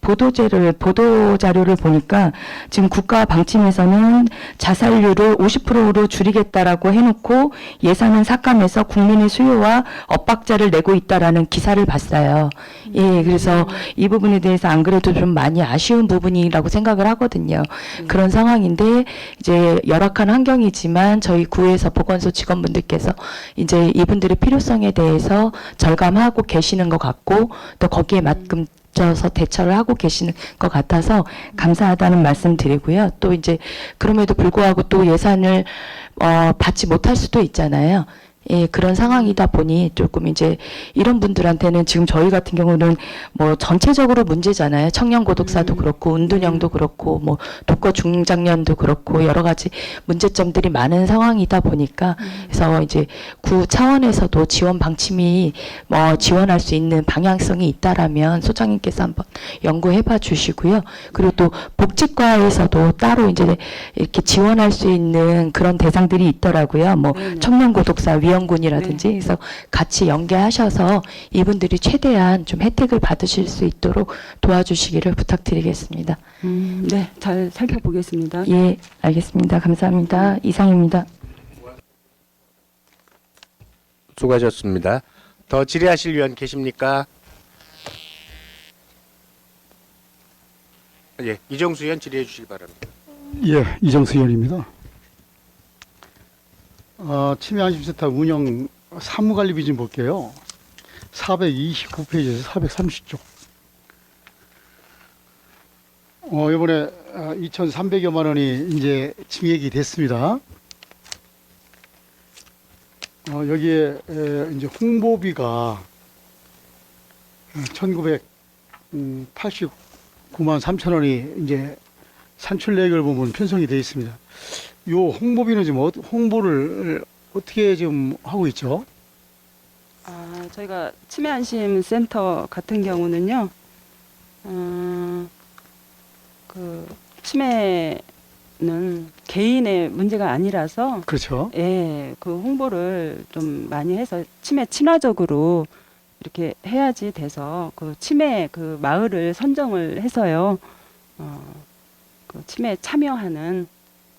보도 자료를 보니까 지금 국가 방침에서는 자살률을 50%로 줄이겠다라고 해놓고 예산은 삭감해서 국민의 수요와 엇박자를 내고 있다라는 기사를 봤어요. 예, 그래서 이 부분에 대해서 안 그래도 좀 많이 아쉬운 부분이라고 생각을 하거든요. 그런 상황인데 이제 열악한 환경이지만 저희 구에서 보건소 직원분들께서 이제 이분들의 필요성에 대해서 절감하고 계시는 것 같고 또 거기에 맞금 져서 대처를 하고 계시는 것 같아서 감사하다는 말씀 드리고요. 또 이제 그럼에도 불구하고 또 예산을 받지 못할 수도 있잖아요. 예, 그런 상황이다 보니 조금 이제 이런 분들한테는 지금 저희 같은 경우는 뭐 전체적으로 문제잖아요. 청년고독사도 그렇고 운둔형도 그렇고 뭐 독거 중장년도 그렇고 여러 가지 문제점들이 많은 상황이다 보니까 그래서 이제 구 차원에서도 지원 방침이 뭐 지원할 수 있는 방향성이 있다라면 소장님께서 한번 연구해봐 주시고요. 그리고 또 복지과에서도 따로 이제 이렇게 지원할 수 있는 그런 대상들이 있더라고요. 뭐 네네. 청년고독사 위험군이라든지 네. 그래서 같이 연계하셔서 이분들이 최대한 좀 혜택을 받으실 수 있도록 도와주시기를 부탁드리겠습니다. 네, 잘 살펴보겠습니다. 예, 알겠습니다. 감사합니다. 이상입니다. 수고하셨습니다. 더 질의하실 위원 계십니까? 예, 이정수 의원 질의해 주시기 바랍니다. 예, 이정수 의원입니다. 치매안심센터 운영 사무관리비 좀 볼게요. 429페이지에서 430쪽. 이번에 2,300여만 원이 이제 증액이 됐습니다. 여기에 이제 홍보비가 1,989만 3천 원이 이제 산출액을 보면 편성이 되어 있습니다. 요 홍보비는 지금 홍보를 어떻게 지금 하고 있죠? 저희가 치매안심센터 같은 경우는요, 그 치매는 개인의 문제가 아니라서, 그렇죠. 예, 그 홍보를 좀 많이 해서 치매 친화적으로 이렇게 해야지 돼서 그 치매 그 마을을 선정을 해서요. 그 치매 참여하는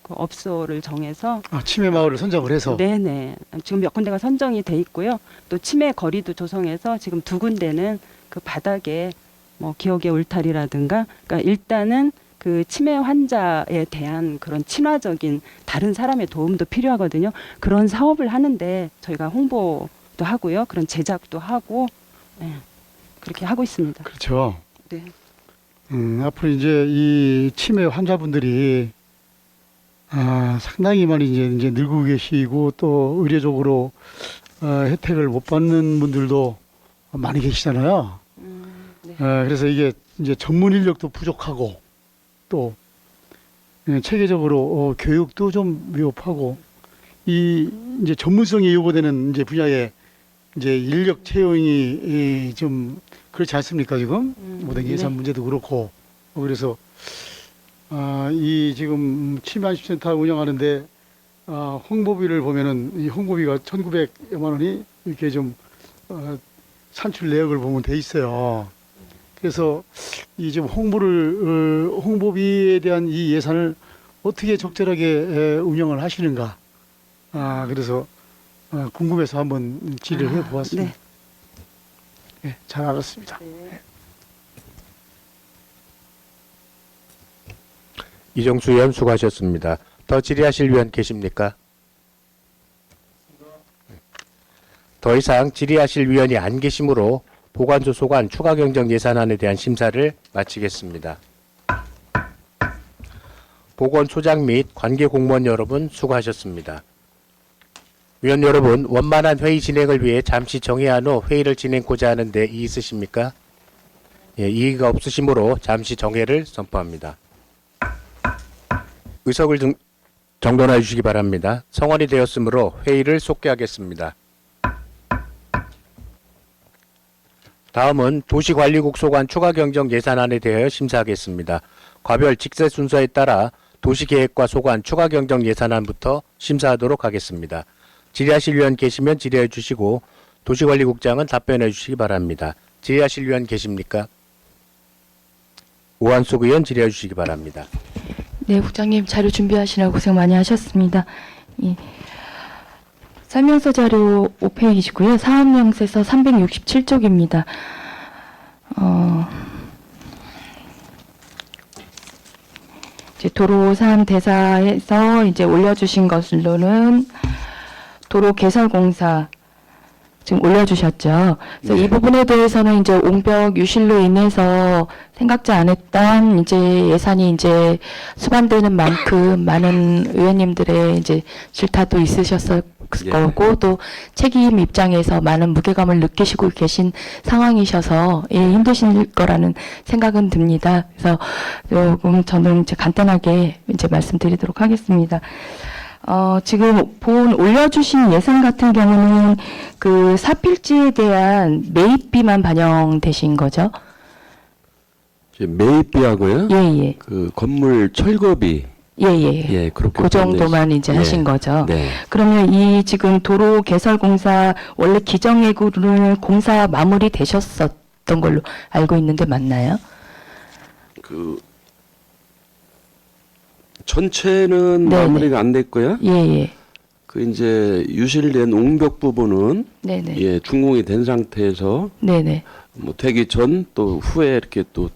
그 업소를 정해서 치매 마을을 선정을 해서. 네네. 지금 몇 군데가 선정이 돼 있고요. 또 치매 거리도 조성해서 지금 2군데는 그 바닥에 뭐 기억의 울타리라든가, 그러니까 일단은 그 치매 환자에 대한 그런 친화적인 다른 사람의 도움도 필요하거든요. 그런 사업을 하는데 저희가 홍보도 하고요. 그런 제작도 하고, 네, 그렇게 하고 있습니다. 그렇죠. 네. 앞으로 이제 이 치매 환자분들이 상당히 많이 이제 늙고 계시고 또 의료적으로 혜택을 못 받는 분들도 많이 계시잖아요. 네. 그래서 이게 이제 전문 인력도 부족하고 또 체계적으로 교육도 좀 미흡하고 이 이제 전문성이 요구되는 이제 분야에 이제 인력 채용이 좀 그렇지 않습니까 지금 모든 예산 네. 문제도 그렇고 그래서 이 지금 치매 안심센터 운영하는데 홍보비를 보면은 이 홍보비가 1,900여만 원이 이렇게 좀 산출 내역을 보면 돼 있어요. 그래서 이 지금 홍보비에 대한 이 예산을 어떻게 적절하게 운영을 하시는가. 그래서 궁금해서 한번 질의를 해보았습니다. 네. 네, 잘 알았습니다. 이정수 의원 수고하셨습니다. 더 질의하실 의원 계십니까? 더 이상 질의하실 의원이 안 계시므로 보관소 소관 추가 경정 예산안에 대한 심사를 마치겠습니다. 보건소장 및 관계 공무원 여러분 수고하셨습니다. 위원 여러분, 원만한 회의 진행을 위해 잠시 정회한 후 회의를 진행고자 하는데 이의 있으십니까? 예, 이의가 없으시므로 잠시 정회를 선포합니다. 의석을 정돈해 주시기 바랍니다. 성원이 되었으므로 회의를 속개하겠습니다. 다음은 도시관리국 소관 추가 경정 예산안에 대하여 심사하겠습니다. 과별 직세 순서에 따라 도시계획과 소관 추가 경정 예산안부터 심사하도록 하겠습니다. 질의하실 위원 계시면 질의해 주시고 도시관리국장은 답변해 주시기 바랍니다. 질의하실 위원 계십니까? 오한숙 의원 질의해 주시기 바랍니다. 네, 국장님 자료 준비하시느라 고생 많이 하셨습니다. 예. 설명서 자료 5페이지고요. 사업령에서 367쪽입니다. 이제 도로 사안 대사에서 이제 올려주신 것으로는 도로 개설공사 지금 올려주셨죠. 그래서 이 부분에 대해서는 이제 옹벽 유실로 인해서 생각지 않았던 이제 예산이 이제 수반되는 만큼 많은 의원님들의 이제 질타도 있으셨을 거고 또 책임 입장에서 많은 무게감을 느끼시고 계신 상황이셔서 힘드실 거라는 생각은 듭니다. 그래서 조금 저는 이제 간단하게 이제 말씀드리도록 하겠습니다. 지금 올려주신 예산 같은 경우는 그 사필지에 대한 매입비만 반영되신 거죠? 매입비하고요. 예. 그 건물 철거비. 예. 그렇게 그 정도만 이제 예. 하신 거죠. 네. 그러면 이 지금 도로 개설 공사 원래 기정예고를 공사 마무리 되셨었던 걸로 알고 있는데 맞나요? 그 전체는 네네. 마무리가 안 됐고요. 예. 그 이제 유실된 옹벽 부분은 네네. 예, 준공이 된 상태에서 네네. 뭐 되기 전 또 후에 이렇게 또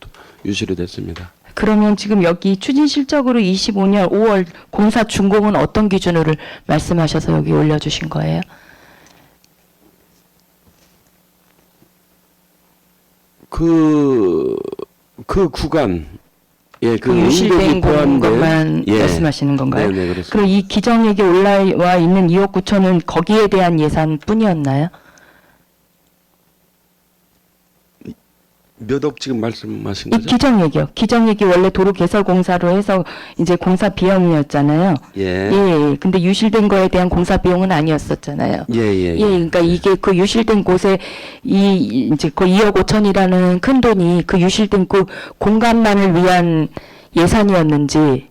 유실이 됐습니다. 그러면 지금 여기 추진 실적으로 25년 5월 공사 준공은 어떤 기준으로 말씀하셔서 여기 올려주신 거예요? 그 구간 그 유실된 옹벽이 포함된 것만 말씀하시는 건가요? 네네, 그렇습니다. 그럼 이 기정액이 올라와 있는 2억 9천은 거기에 대한 예산뿐이었나요? 몇 억 지금 말씀하신 이 거죠? 기정액이요. 기정액이 원래 도로 개설 공사로 해서 이제 공사 비용이었잖아요. 예. 근데 유실된 거에 대한 공사 비용은 아니었었잖아요. 예. 그러니까 이게 그 유실된 곳에 이제 그 2억 5천이라는 큰 돈이 그 유실된 그 공간만을 위한 예산이었는지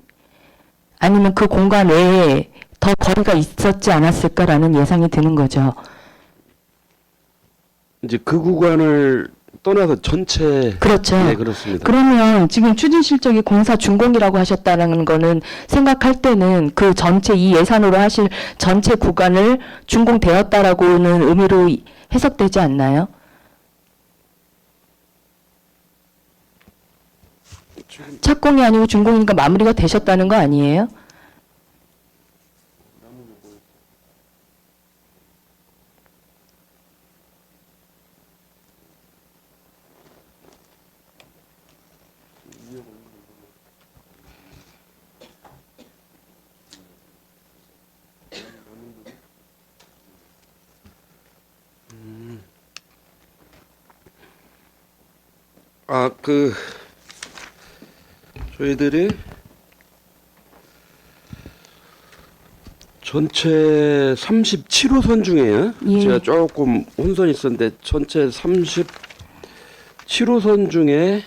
아니면 그 공간 외에 더 거리가 있었지 않았을까라는 예상이 드는 거죠. 이제 그 구간을 떠나서 전체 그렇죠. 네, 그렇습니다. 그러면 지금 추진 실적이 공사 준공이라고 하셨다는 거는 생각할 때는 그 전체 이 예산으로 하실 전체 구간을 준공되었다라고는 의미로 해석되지 않나요? 착공이 아니고 준공이니까 마무리가 되셨다는 거 아니에요? 저희들이 전체 37호선 중에요. 예. 제가 조금 혼선이 있었는데 전체 37호선 중에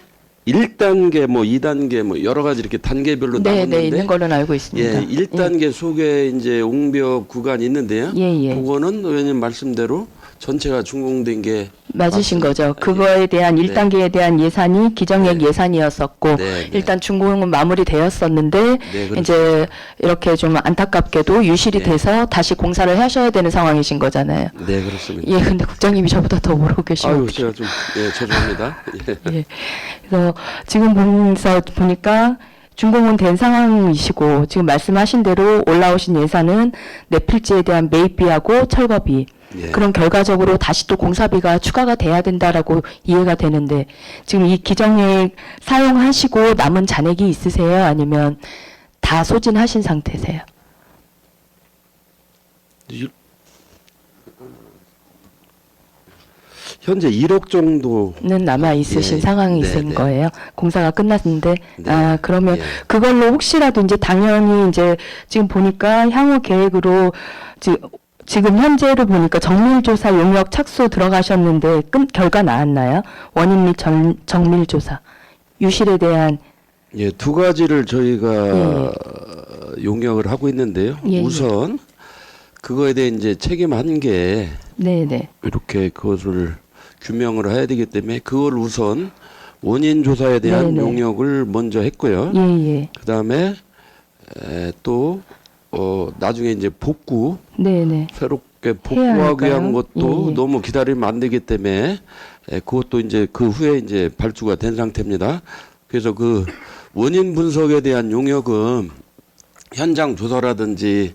1단계 뭐 2단계 뭐 여러 가지 이렇게 단계별로 네, 나눴는데 네, 있는 걸로는 알고 있습니다. 예, 1단계 속에 이제 옹벽 구간이 있는데요. 예, 예. 그거는 의원님 말씀대로 전체가 준공된 게 맞으신 맞습니다. 거죠. 그거에 대한 네. 1단계에 대한 예산이 기정액 네. 예산이었었고 네, 네. 일단 준공은 마무리되었었는데 네, 그렇습니다. 이제 이렇게 좀 안타깝게도 유실이 네. 돼서 다시 공사를 하셔야 되는 상황이신 거잖아요. 네, 그렇습니다. 예, 근데 국장님이 저보다 더 모르고 계시면 아유, 제가 좀 죄송합니다. 예. 예. 그래서 지금 보니까 준공은 된 상황이시고 지금 말씀하신 대로 올라오신 예산은 뇌필지에 대한 매입비하고 철거비 예. 그럼 결과적으로 다시 또 공사비가 추가가 돼야 된다라고 이해가 되는데 지금 이 기정액 사용하시고 남은 잔액이 있으세요? 아니면 다 소진하신 상태세요? 현재 1억 정도. 는 남아 있으신 예, 상황이신 네, 네. 거예요. 공사가 끝났는데 네, 그러면 예. 그걸로 혹시라도 이제 당연히 이제 지금 보니까 향후 계획으로 지금 현재로 보니까 정밀조사 용역 착수 들어가셨는데 결과 나왔나요? 원인 및 정밀조사 유실에 대한 예, 두 가지를 저희가 예. 용역을 하고 있는데요. 예, 우선 그거에 대해 이제 책임 한계 네네 이렇게 그것을 규명을 해야 되기 때문에 그걸 우선 원인 조사에 대한 네네. 용역을 먼저 했고요. 예예 그다음에 또 나중에 이제 복구 네네 새롭게 해야 복구하기 위한 할까요? 것도 예, 예. 너무 기다리면 안 되기 때문에 그것도 이제 그 후에 이제 발주가 된 상태입니다. 그래서 그 원인 분석에 대한 용역은 현장 조사라든지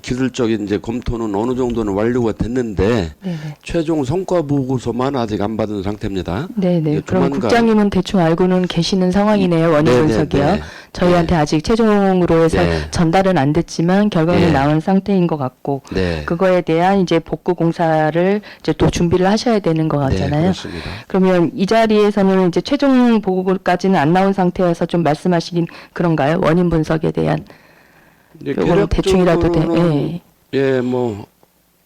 기술적인 이제 검토는 어느 정도는 완료가 됐는데 네네 최종 성과 보고서만 아직 안 받은 상태입니다. 네네 예, 그럼 조만간- 국장님은 대충 알고는 계시는 상황이네요. 원인 네네, 분석이요. 네. 저희한테 아직 최종으로 해서 네. 전달은 안 됐지만 결과는 네. 나온 상태인 것 같고 네. 그거에 대한 이제 복구 공사를 이제 또 준비를 하셔야 되는 것 네, 같잖아요. 그렇습니다. 그러면 이 자리에서는 이제 최종 보고까지는 안 나온 상태여서 좀 말씀하시긴 그런가요? 원인 분석에 대한 요거는 대충이라도 돼. 계략적으로는 예. 예, 뭐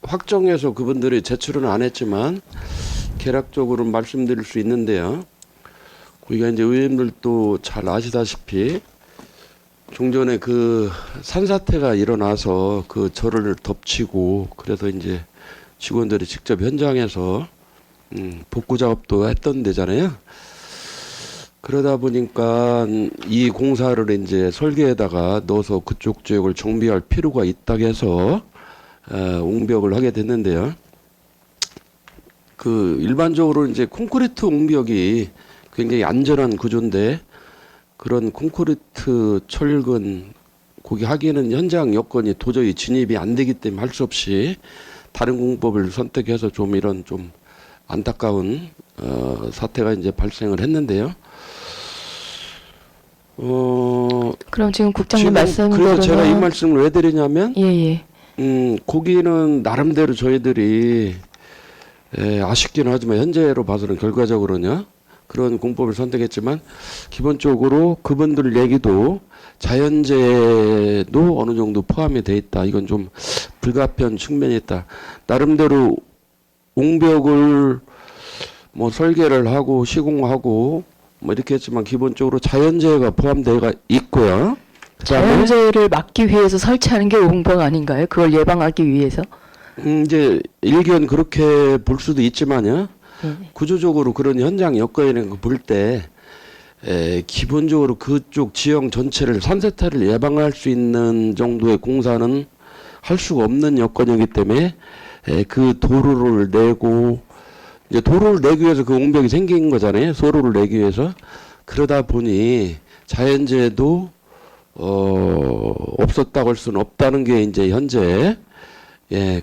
확정해서 그분들이 제출은 안 했지만 계략적으로 말씀드릴 수 있는데요. 우리가 이제 의원님들도 잘 아시다시피 종전에 그 산사태가 일어나서 그 절을 덮치고 그래서 이제 직원들이 직접 현장에서 복구 작업도 했던 데잖아요. 그러다 보니까 이 공사를 이제 설계에다가 넣어서 그쪽 지역을 정비할 필요가 있다고 해서 옹벽을 하게 됐는데요. 그 일반적으로 이제 콘크리트 옹벽이 굉장히 안전한 구조인데 그런 콘크리트 철근 거기 하기에는 현장 여건이 도저히 진입이 안 되기 때문에 할 수 없이 다른 공법을 선택해서 좀 이런 좀 안타까운 사태가 이제 발생을 했는데요. 그럼 지금 국장님 지금 말씀대로는 그래서 제가 이 말씀을 왜 드리냐면 예예. 거기는 나름대로 저희들이 아쉽기는 하지만 현재로 봐서는 결과적으로는요 그런 공법을 선택했지만 기본적으로 그분들 얘기도 자연재해도 어느 정도 포함이 돼 있다. 이건 좀 불가피한 측면이 있다. 나름대로 옹벽을 뭐 설계를 하고 시공하고 뭐 이렇게 했지만 기본적으로 자연재해가 포함되어 있고요. 그다음에 자연재해를 막기 위해서 설치하는 게 옹벽 아닌가요? 그걸 예방하기 위해서? 이제 일견 그렇게 볼 수도 있지만요. 네. 구조적으로 그런 현장 여건이라는 거 볼 때 기본적으로 그쪽 지형 전체를 산세태를 예방할 수 있는 정도의 공사는 할 수가 없는 여건이기 때문에 그 도로를 내고 이제 도로를 내기 위해서 그 옹벽이 생긴 거잖아요. 소로를 내기 위해서. 그러다 보니 자연재해도 없었다고 할 수는 없다는 게 이제 현재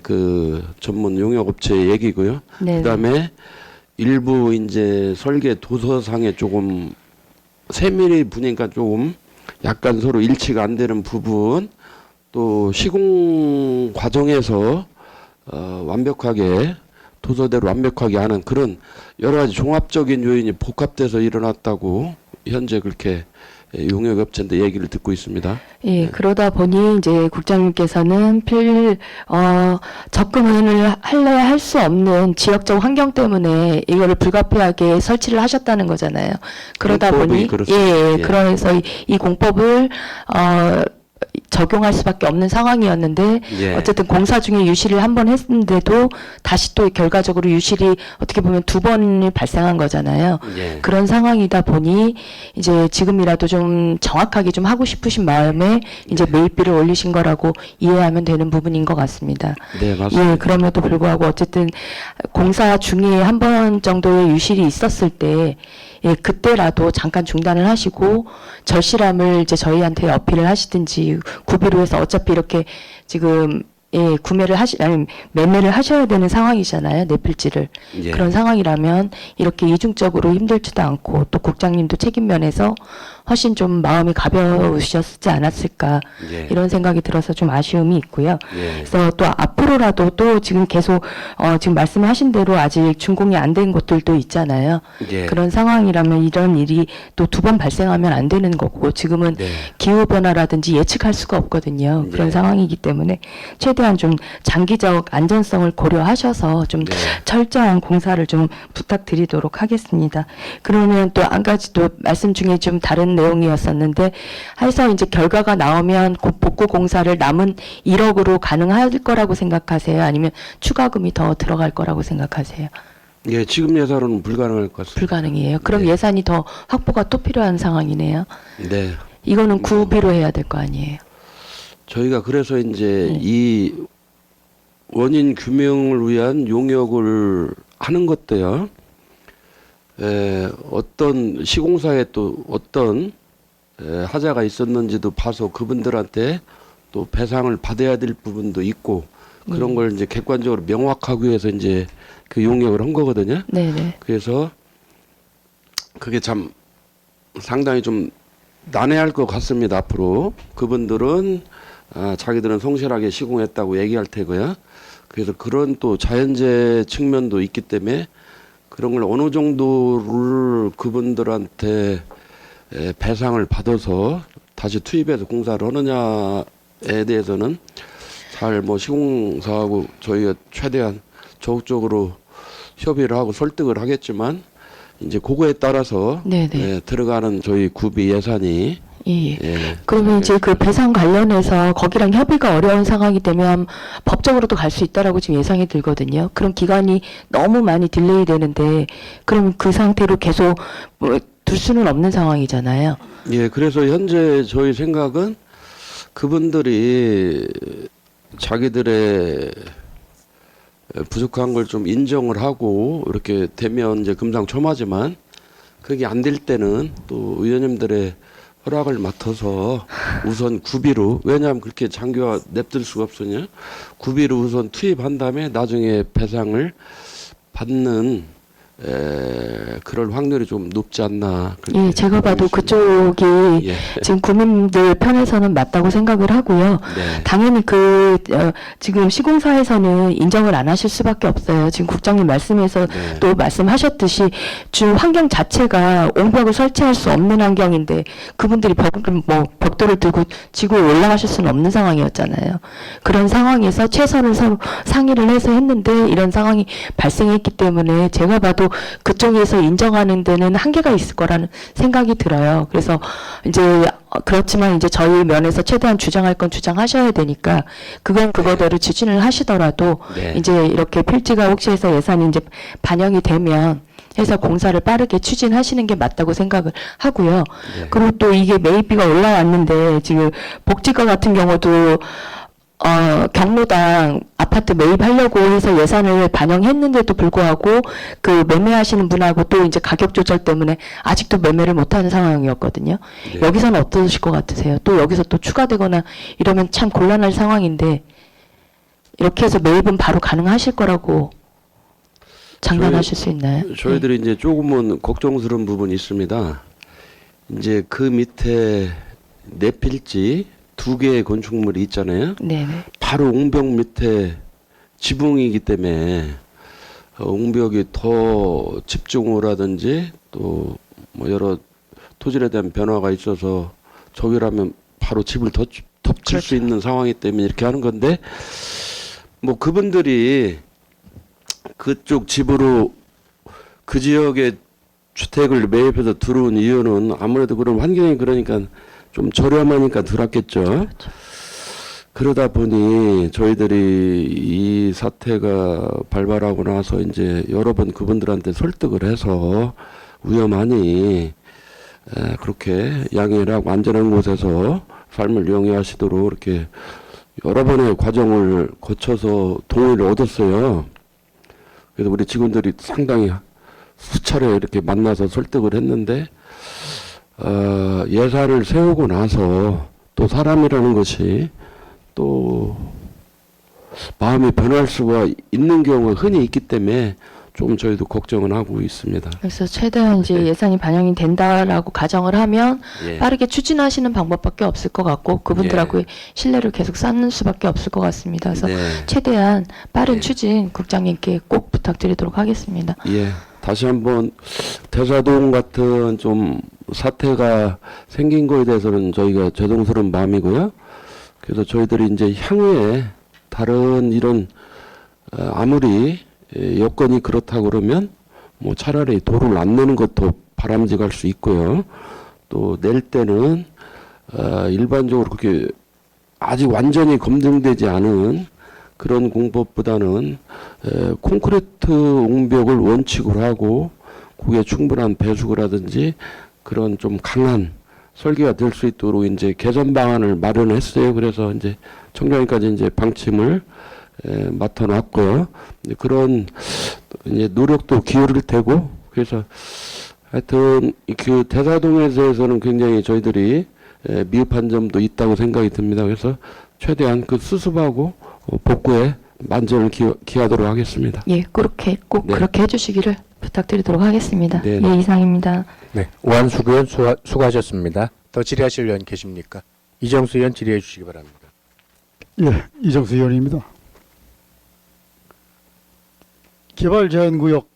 그 전문 용역업체의 얘기고요. 네. 그다음에 일부 이제 설계 도서상에 조금 세밀히 보니까 조금 약간 서로 일치가 안 되는 부분, 또 시공 과정에서 완벽하게 도서대로 완벽하게 하는 그런 여러 가지 종합적인 요인이 복합돼서 일어났다고 현재 그렇게 용역업체인데 얘기를 듣고 있습니다. 예, 그러다 보니 이제 국장님께서는 접근을 할래야 할 수 없는 지역적 환경 때문에 이거를 불가피하게 설치를 하셨다는 거잖아요. 그러다 공법이 보니 그렇습니다. 예. 그래서 이 공법을 적용할 수밖에 없는 상황이었는데 예. 어쨌든 공사 중에 유실을 한 번 했는데도 다시 또 결과적으로 유실이 어떻게 보면 두 번이 발생한 거잖아요. 예. 그런 상황이다 보니 이제 지금이라도 좀 정확하게 좀 하고 싶으신 마음에 이제 매입비를 올리신 거라고 이해하면 되는 부분인 것 같습니다. 네, 맞습니다. 예, 그럼에도 불구하고 어쨌든 공사 중에 한 번 정도의 유실이 있었을 때 예, 그때라도 잠깐 중단을 하시고 절실함을 이제 저희한테 어필을 하시든지 구비로 해서 어차피 이렇게 지금 매매를 하셔야 되는 상황이잖아요. 내 필지를. 예. 그런 상황이라면 이렇게 이중적으로 힘들지도 않고 또 국장님도 책임 면에서 훨씬 좀 마음이 가벼우셨지 않았을까 예. 이런 생각이 들어서 좀 아쉬움이 있고요. 예. 그래서 또 앞으로라도 또 지금 계속 지금 말씀하신 대로 아직 준공이 안 된 곳들도 있잖아요. 예. 그런 상황이라면 이런 일이 또 두 번 발생하면 안 되는 거고 지금은 네. 기후 변화라든지 예측할 수가 없거든요. 그런 예. 상황이기 때문에 최대한 좀 장기적 안전성을 고려하셔서 좀 네. 철저한 공사를 좀 부탁드리도록 하겠습니다. 그러면 또 한 가지 또 말씀 중에 좀 다른 내용이었었는데 해서 이제 결과가 나오면 복구 공사를 남은 1억으로 가능할 거라고 생각하세요? 아니면 추가금이 더 들어갈 거라고 생각하세요? 예, 지금 예산은 불가능할 것 같습니다. 불가능이에요. 그럼 네. 예산이 더 확보가 또 필요한 상황이네요. 네. 이거는 구비로 해야 될 거 아니에요? 저희가 그래서 이제 네. 이 원인 규명을 위한 용역을 하는 것도요. 어떤 시공사에 또 어떤 하자가 있었는지도 봐서 그분들한테 또 배상을 받아야 될 부분도 있고 그런 걸 이제 객관적으로 명확하기 위해서 이제 그 용역을 한 거거든요. 네네. 그래서 그게 참 상당히 좀 난해할 것 같습니다. 앞으로 그분들은 자기들은 성실하게 시공했다고 얘기할 테고요. 그래서 그런 또 자연재해 측면도 있기 때문에 그런 걸 어느 정도를 그분들한테 배상을 받아서 다시 투입해서 공사를 하느냐에 대해서는 잘 뭐 시공사하고 저희가 최대한 적극적으로 협의를 하고 설득을 하겠지만 이제 그거에 따라서 네네. 들어가는 저희 구비 예산이 예. 그러면 이제 그 배상 관련해서 거기랑 협의가 어려운 상황이 되면 법적으로도 갈 수 있다라고 지금 예상이 들거든요. 그럼 기간이 너무 많이 딜레이 되는데 그럼 그 상태로 계속 둘 수는 없는 상황이잖아요. 예, 그래서 현재 저희 생각은 그분들이 자기들의 부족한 걸 좀 인정을 하고 이렇게 되면 이제 금상첨화지만 그게 안 될 때는 또 의원님들의 허락을 맡아서 우선 구비로 왜냐하면 그렇게 장기화 냅둘 수가 없으냐 구비로 우선 투입한 다음에 나중에 배상을 받는 그럴 확률이 좀 높지 않나. 예, 제가 봐도 그쪽이 예. 지금 국민들 편에서는 맞다고 생각을 하고요. 네. 당연히 지금 시공사에서는 인정을 안 하실 수밖에 없어요. 지금 국장님 말씀에서 네. 또 말씀하셨듯이 주 환경 자체가 옹벽을 설치할 수 없는 환경인데 그분들이 벽돌을 들고 지구에 올라가실 수는 없는 상황이었잖아요. 그런 상황에서 최선을 서로 상의를 해서 했는데 이런 상황이 발생했기 때문에 제가 봐도 또 그쪽에서 인정하는 데는 한계가 있을 거라는 생각이 들어요. 그래서 이제 그렇지만 이제 저희 면에서 최대한 주장할 건 주장하셔야 되니까 그건 그거대로 추진을 하시더라도 네. 이제 이렇게 필지가 혹시 해서 예산이 이제 반영이 되면 해서 공사를 빠르게 추진하시는 게 맞다고 생각을 하고요. 네. 그리고 또 이게 매입비가 올라왔는데 지금 복지과 같은 경우도 경로당 아파트 매입하려고 해서 예산을 반영했는데도 불구하고 그 매매하시는 분하고 또 이제 가격 조절 때문에 아직도 매매를 못하는 상황이었거든요. 네. 여기서는 어떠실 것 같으세요? 또 여기서 또 추가되거나 이러면 참 곤란할 상황인데 이렇게 해서 매입은 바로 가능하실 거라고 장담하실 수 있나요? 저희들이 이제 조금은 걱정스러운 부분이 있습니다. 이제 그 밑에 네 필지 2개의 건축물이 있잖아요. 네네. 바로 옹벽 밑에 지붕이기 때문에 옹벽이 더 집중호라든지 또 뭐 여러 토질에 대한 변화가 있어서 저기라면 바로 집을 덮칠 그렇죠. 수 있는 상황이기 때문에 이렇게 하는 건데 뭐 그분들이 그쪽 집으로 그 지역에 주택을 매입해서 들어온 이유는 아무래도 그런 환경이 그러니까 좀 저렴하니까 들었겠죠. 그러다 보니 저희들이 이 사태가 발발하고 나서 이제 여러 번 그분들한테 설득을 해서 위험하니 그렇게 양해하고 안전한 곳에서 삶을 영위하시도록 이렇게 여러 번의 과정을 거쳐서 동의를 얻었어요. 그래서 우리 직원들이 상당히 수차례 이렇게 만나서 설득을 했는데 예산을 세우고 나서 또 사람이라는 것이 또 마음이 변할 수가 있는 경우가 흔히 있기 때문에 좀 저희도 걱정은 하고 있습니다. 그래서 최대한 이제 네. 예산이 반영이 된다라고 가정을 하면 예. 빠르게 추진하시는 방법밖에 없을 것 같고 그분들하고의 신뢰를 계속 쌓는 수밖에 없을 것 같습니다. 그래서 네. 최대한 빠른 예. 추진 국장님께 꼭 부탁드리도록 하겠습니다. 예. 다시 한번 대사동 같은 좀 사태가 생긴 거에 대해서는 저희가 죄송스러운 마음이고요. 그래서 저희들이 이제 향후에 다른 이런 아무리 여건이 그렇다 그러면 뭐 차라리 도를 안 내는 것도 바람직할 수 있고요. 또 낼 때는 일반적으로 그렇게 아직 완전히 검증되지 않은 그런 공법보다는 콘크리트 옹벽을 원칙으로 하고 그게 충분한 배수구라든지 그런 좀 강한 설계가 될 수 있도록 이제 개선 방안을 마련했어요. 그래서 이제 청장님까지 이제 방침을 맡아놨고요. 그런 이제 노력도 기울일 테고 그래서 하여튼 그 대사동에 대해서는 굉장히 저희들이 미흡한 점도 있다고 생각이 듭니다. 그래서 최대한 그 수습하고 복구에 만전을 기하도록 하겠습니다. 예, 그렇게 꼭 네. 그렇게 해주시기를 부탁드리도록 하겠습니다. 네. 예, 이상입니다. 네, 오한수 의원 수고하셨습니다. 더 질의하실 의원 계십니까? 이정수 의원 질의해 주시기 바랍니다. 예, 이정수 의원입니다. 개발제한구역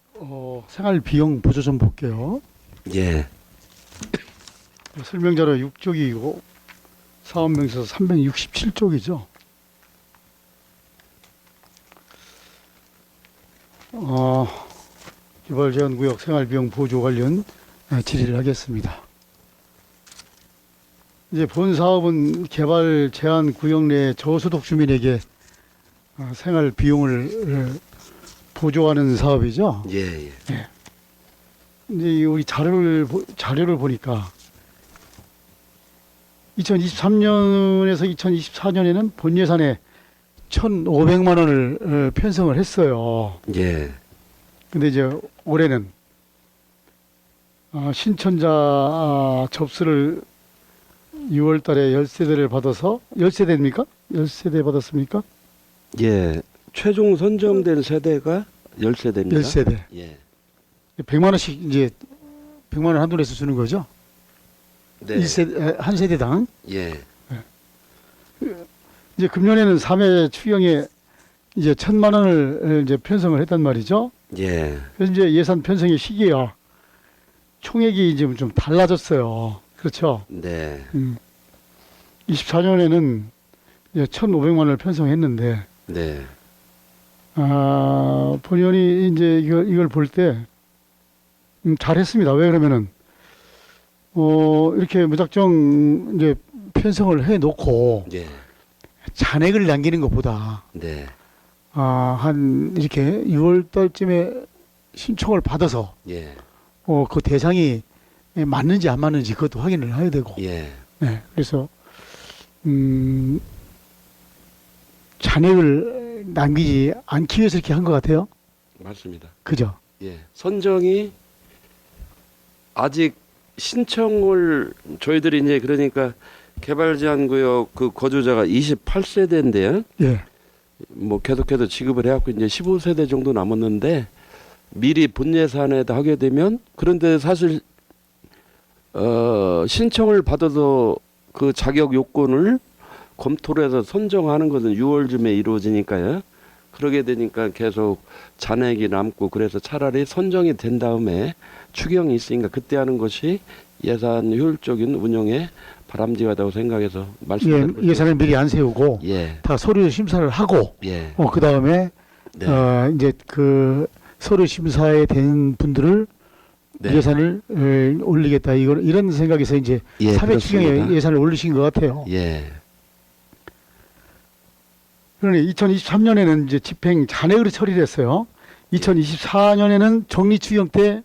생활 비용 보조 좀 볼게요. 예. 설명자료 6쪽이고 사업명에서 367쪽이죠. 개발제한구역 생활비용 보조 관련 질의를 하겠습니다. 이제 본 사업은 개발 제한 구역 내 저소득 주민에게 생활 비용을 보조하는 사업이죠. 예, 예. 이제 우리 자료를 보니까 2023년에서 2024년에는 본 예산에 1,500만 원을 편성을 했어요. 예. 근데 이제 올해는 신천자 접수를 6월 달에 10세대를 받아서 10세대입니까? 10세대 받았습니까? 예. 최종 선정된 세대가 10세대입니다. 10세대. 예. 100만 원씩 이제 100만 원 한도 내서 주는 거죠. 네. 한 세대당. 예. 이제 금년에는 3회 추경에 이제 1,000만 원을 이제 편성을 했단 말이죠. 예. 그래서 이제 예산 편성의 시기가 총액이 이제 좀 달라졌어요. 그렇죠. 네. 24년에는 이제 1,500만 원을 편성했는데 네. 본의원이 이제 이걸 볼 때 잘했습니다. 왜 그러면은 이렇게 무작정 이제 편성을 해놓고 예. 잔액을 남기는 것보다 네. 한 이렇게 6월 달쯤에 신청을 받아서 예. 그 대상이 맞는지 안 맞는지 그것도 확인을 해야 되고. 예. 네, 그래서 잔액을 남기지 않기 위해서 이렇게 한 것 같아요. 맞습니다. 그죠? 예. 선정이 아직 신청을 저희들이 이제 그러니까 개발제한구역 그 거주자가 28세대인데요. 예, 뭐 계속해서 지급을 해갖고 이제 15세대 정도 남았는데 미리 본 예산에다 하게 되면 그런데 사실 신청을 받아서 그 자격 요건을 검토를 해서 선정하는 것은 6월쯤에 이루어지니까요. 그러게 되니까 계속 잔액이 남고 그래서 차라리 선정이 된 다음에 추경이 있으니까 그때 하는 것이 예산 효율적인 운영에 바람직하다고 생각해서 말씀드린 거죠. 예산을 미리 안 세우고 예. 다 서류 심사를 하고 예. 그 다음에 네. 이제 그 서류 심사에 된 분들을 네. 예산을 올리겠다 이런 생각에서 이제 예, 3회 추경에 그렇습니다. 예산을 올리신 것 같아요. 예. 그러니 2023년에는 이제 집행 잔액으로 처리를 했어요. 2024년에는 정리 추경 때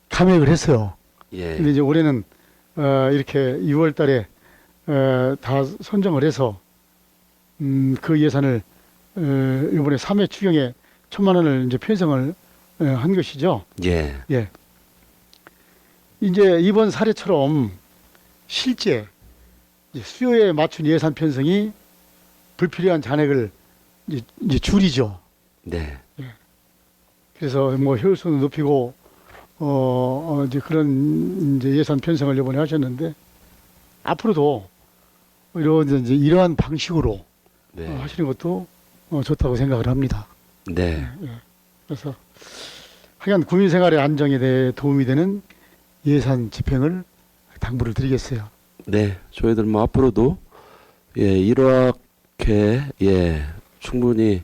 감액을 했어요. 예. 근데 이제 올해는 이렇게 6월 달에 다 선정을 해서 그 예산을 이번에 3회 추경에 1,000만 원을 이제 편성을 한 것이죠. 예. 예. 이제 이번 사례처럼 실제 수요에 맞춘 예산 편성이 불필요한 잔액을 이제 줄이죠. 네. 그래서 뭐 효율성도 높이고 이제 그런 이제 예산 편성을 이번에 하셨는데 앞으로도 이러한 방식으로 네. 하시는 것도 좋다고 생각을 합니다. 네. 그래서 하여간 국민 생활의 안정에 대해 도움이 되는 예산 집행을 당부를 드리겠어요. 네. 저희들 뭐 앞으로도 이렇게 충분히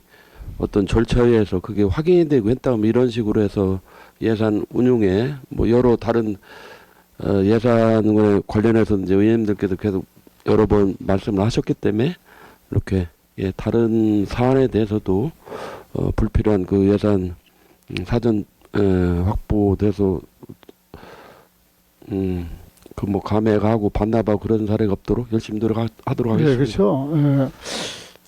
어떤 절차에 의해서 그게 확인이 되고 했다면 이런 식으로 해서 예산 운용에 뭐 여러 다른 예산에 관련해서 이제 의원님들께서 계속 여러 번 말씀을 하셨기 때문에 이렇게 다른 사안에 대해서도 불필요한 그 예산 사전 확보돼서 그 뭐 감액하고 반납하고 그런 사례가 없도록 열심히 노력하도록 하겠습니다. 네, 그렇죠.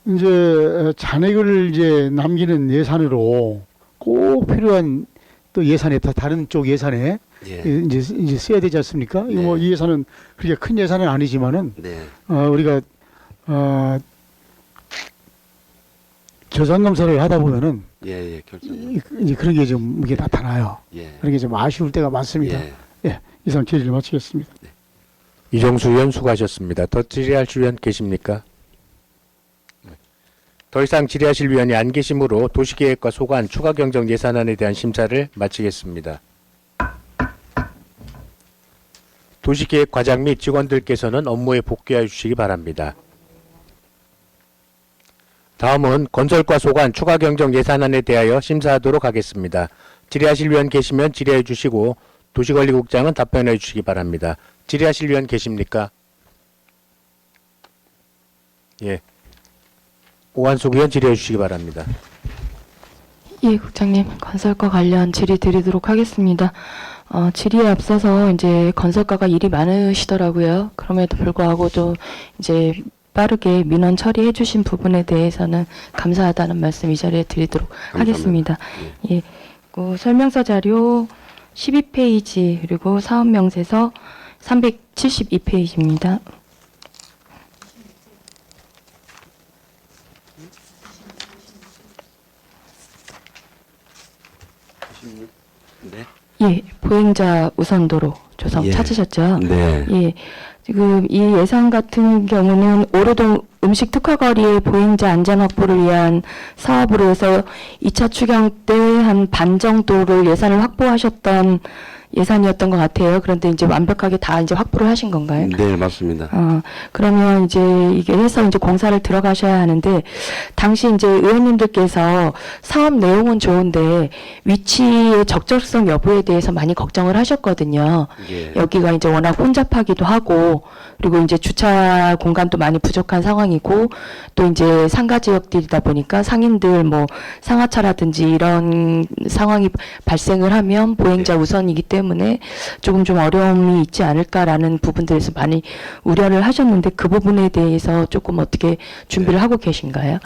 이제 잔액을 이제 남기는 예산으로 꼭 필요한 또 예산에 다른 쪽 예산에 예. 이제 써야 되지 않습니까? 이거 뭐 네. 이 예산은 그렇게 큰 예산은 아니지만은 네. 우리가 저장 검사를 하다 보면은 예, 결정. 이제 그런 게 좀 이게 나타나요. 예. 그런 게 좀 아쉬울 때가 많습니다. 예. 이상 질의를 마치겠습니다. 이종수 의원 수고하셨습니다. 더 질의하실 위원 계십니까? 더 이상 질의하실 위원이 안 계시므로 도시계획과 소관 추가 경정 예산안에 대한 심사를 마치겠습니다. 도시계획 과장 및 직원들께서는 업무에 복귀하여 주시기 바랍니다. 다음은 건설과 소관 추가 경정 예산안에 대하여 심사하도록 하겠습니다. 질의하실 위원 계시면 질의해 주시고 도시관리국장은 답변해 주시기 바랍니다. 질의하실 위원 계십니까? 예. 오한숙 의원 질의해 주시기 바랍니다. 예, 국장님, 건설과 관련 질의 드리도록 하겠습니다. 질의에 앞서서 이제 건설과가 일이 많으시더라고요. 그럼에도 불구하고 좀 이제 빠르게 민원 처리해 주신 부분에 대해서는 감사하다는 말씀 이 자리에 드리도록 하겠습니다. 예, 그 설명서 자료 12페이지 그리고 사업명세서 372페이지입니다. 네. 예, 보행자 우선도로 조성 예. 찾으셨죠? 네. 예. 지금 이 예산 같은 경우는 오로동 음식 특화거리의 보행자 안전 확보를 위한 사업으로 해서 2차 추경 때 한 반 정도를 예산을 확보하셨던 예산이었던 것 같아요. 그런데 이제 완벽하게 다 이제 확보를 하신 건가요? 네, 맞습니다. 그러면 이제 이게 해서 이제 공사를 들어가셔야 하는데, 당시 이제 의원님들께서 사업 내용은 좋은데 위치의 적절성 여부에 대해서 많이 걱정을 하셨거든요. 예. 여기가 이제 워낙 혼잡하기도 하고, 그리고 이제 주차 공간도 많이 부족한 상황이고, 또 이제 상가 지역들이다 보니까 상인들 뭐 상하차라든지 이런 상황이 발생을 하면 보행자 우선이기 때문에 조금 좀 어려움이 있지 않을까라는 부분들에서 많이 우려를 하셨는데, 그 부분에 대해서 조금 어떻게 준비를 하고 계신가요?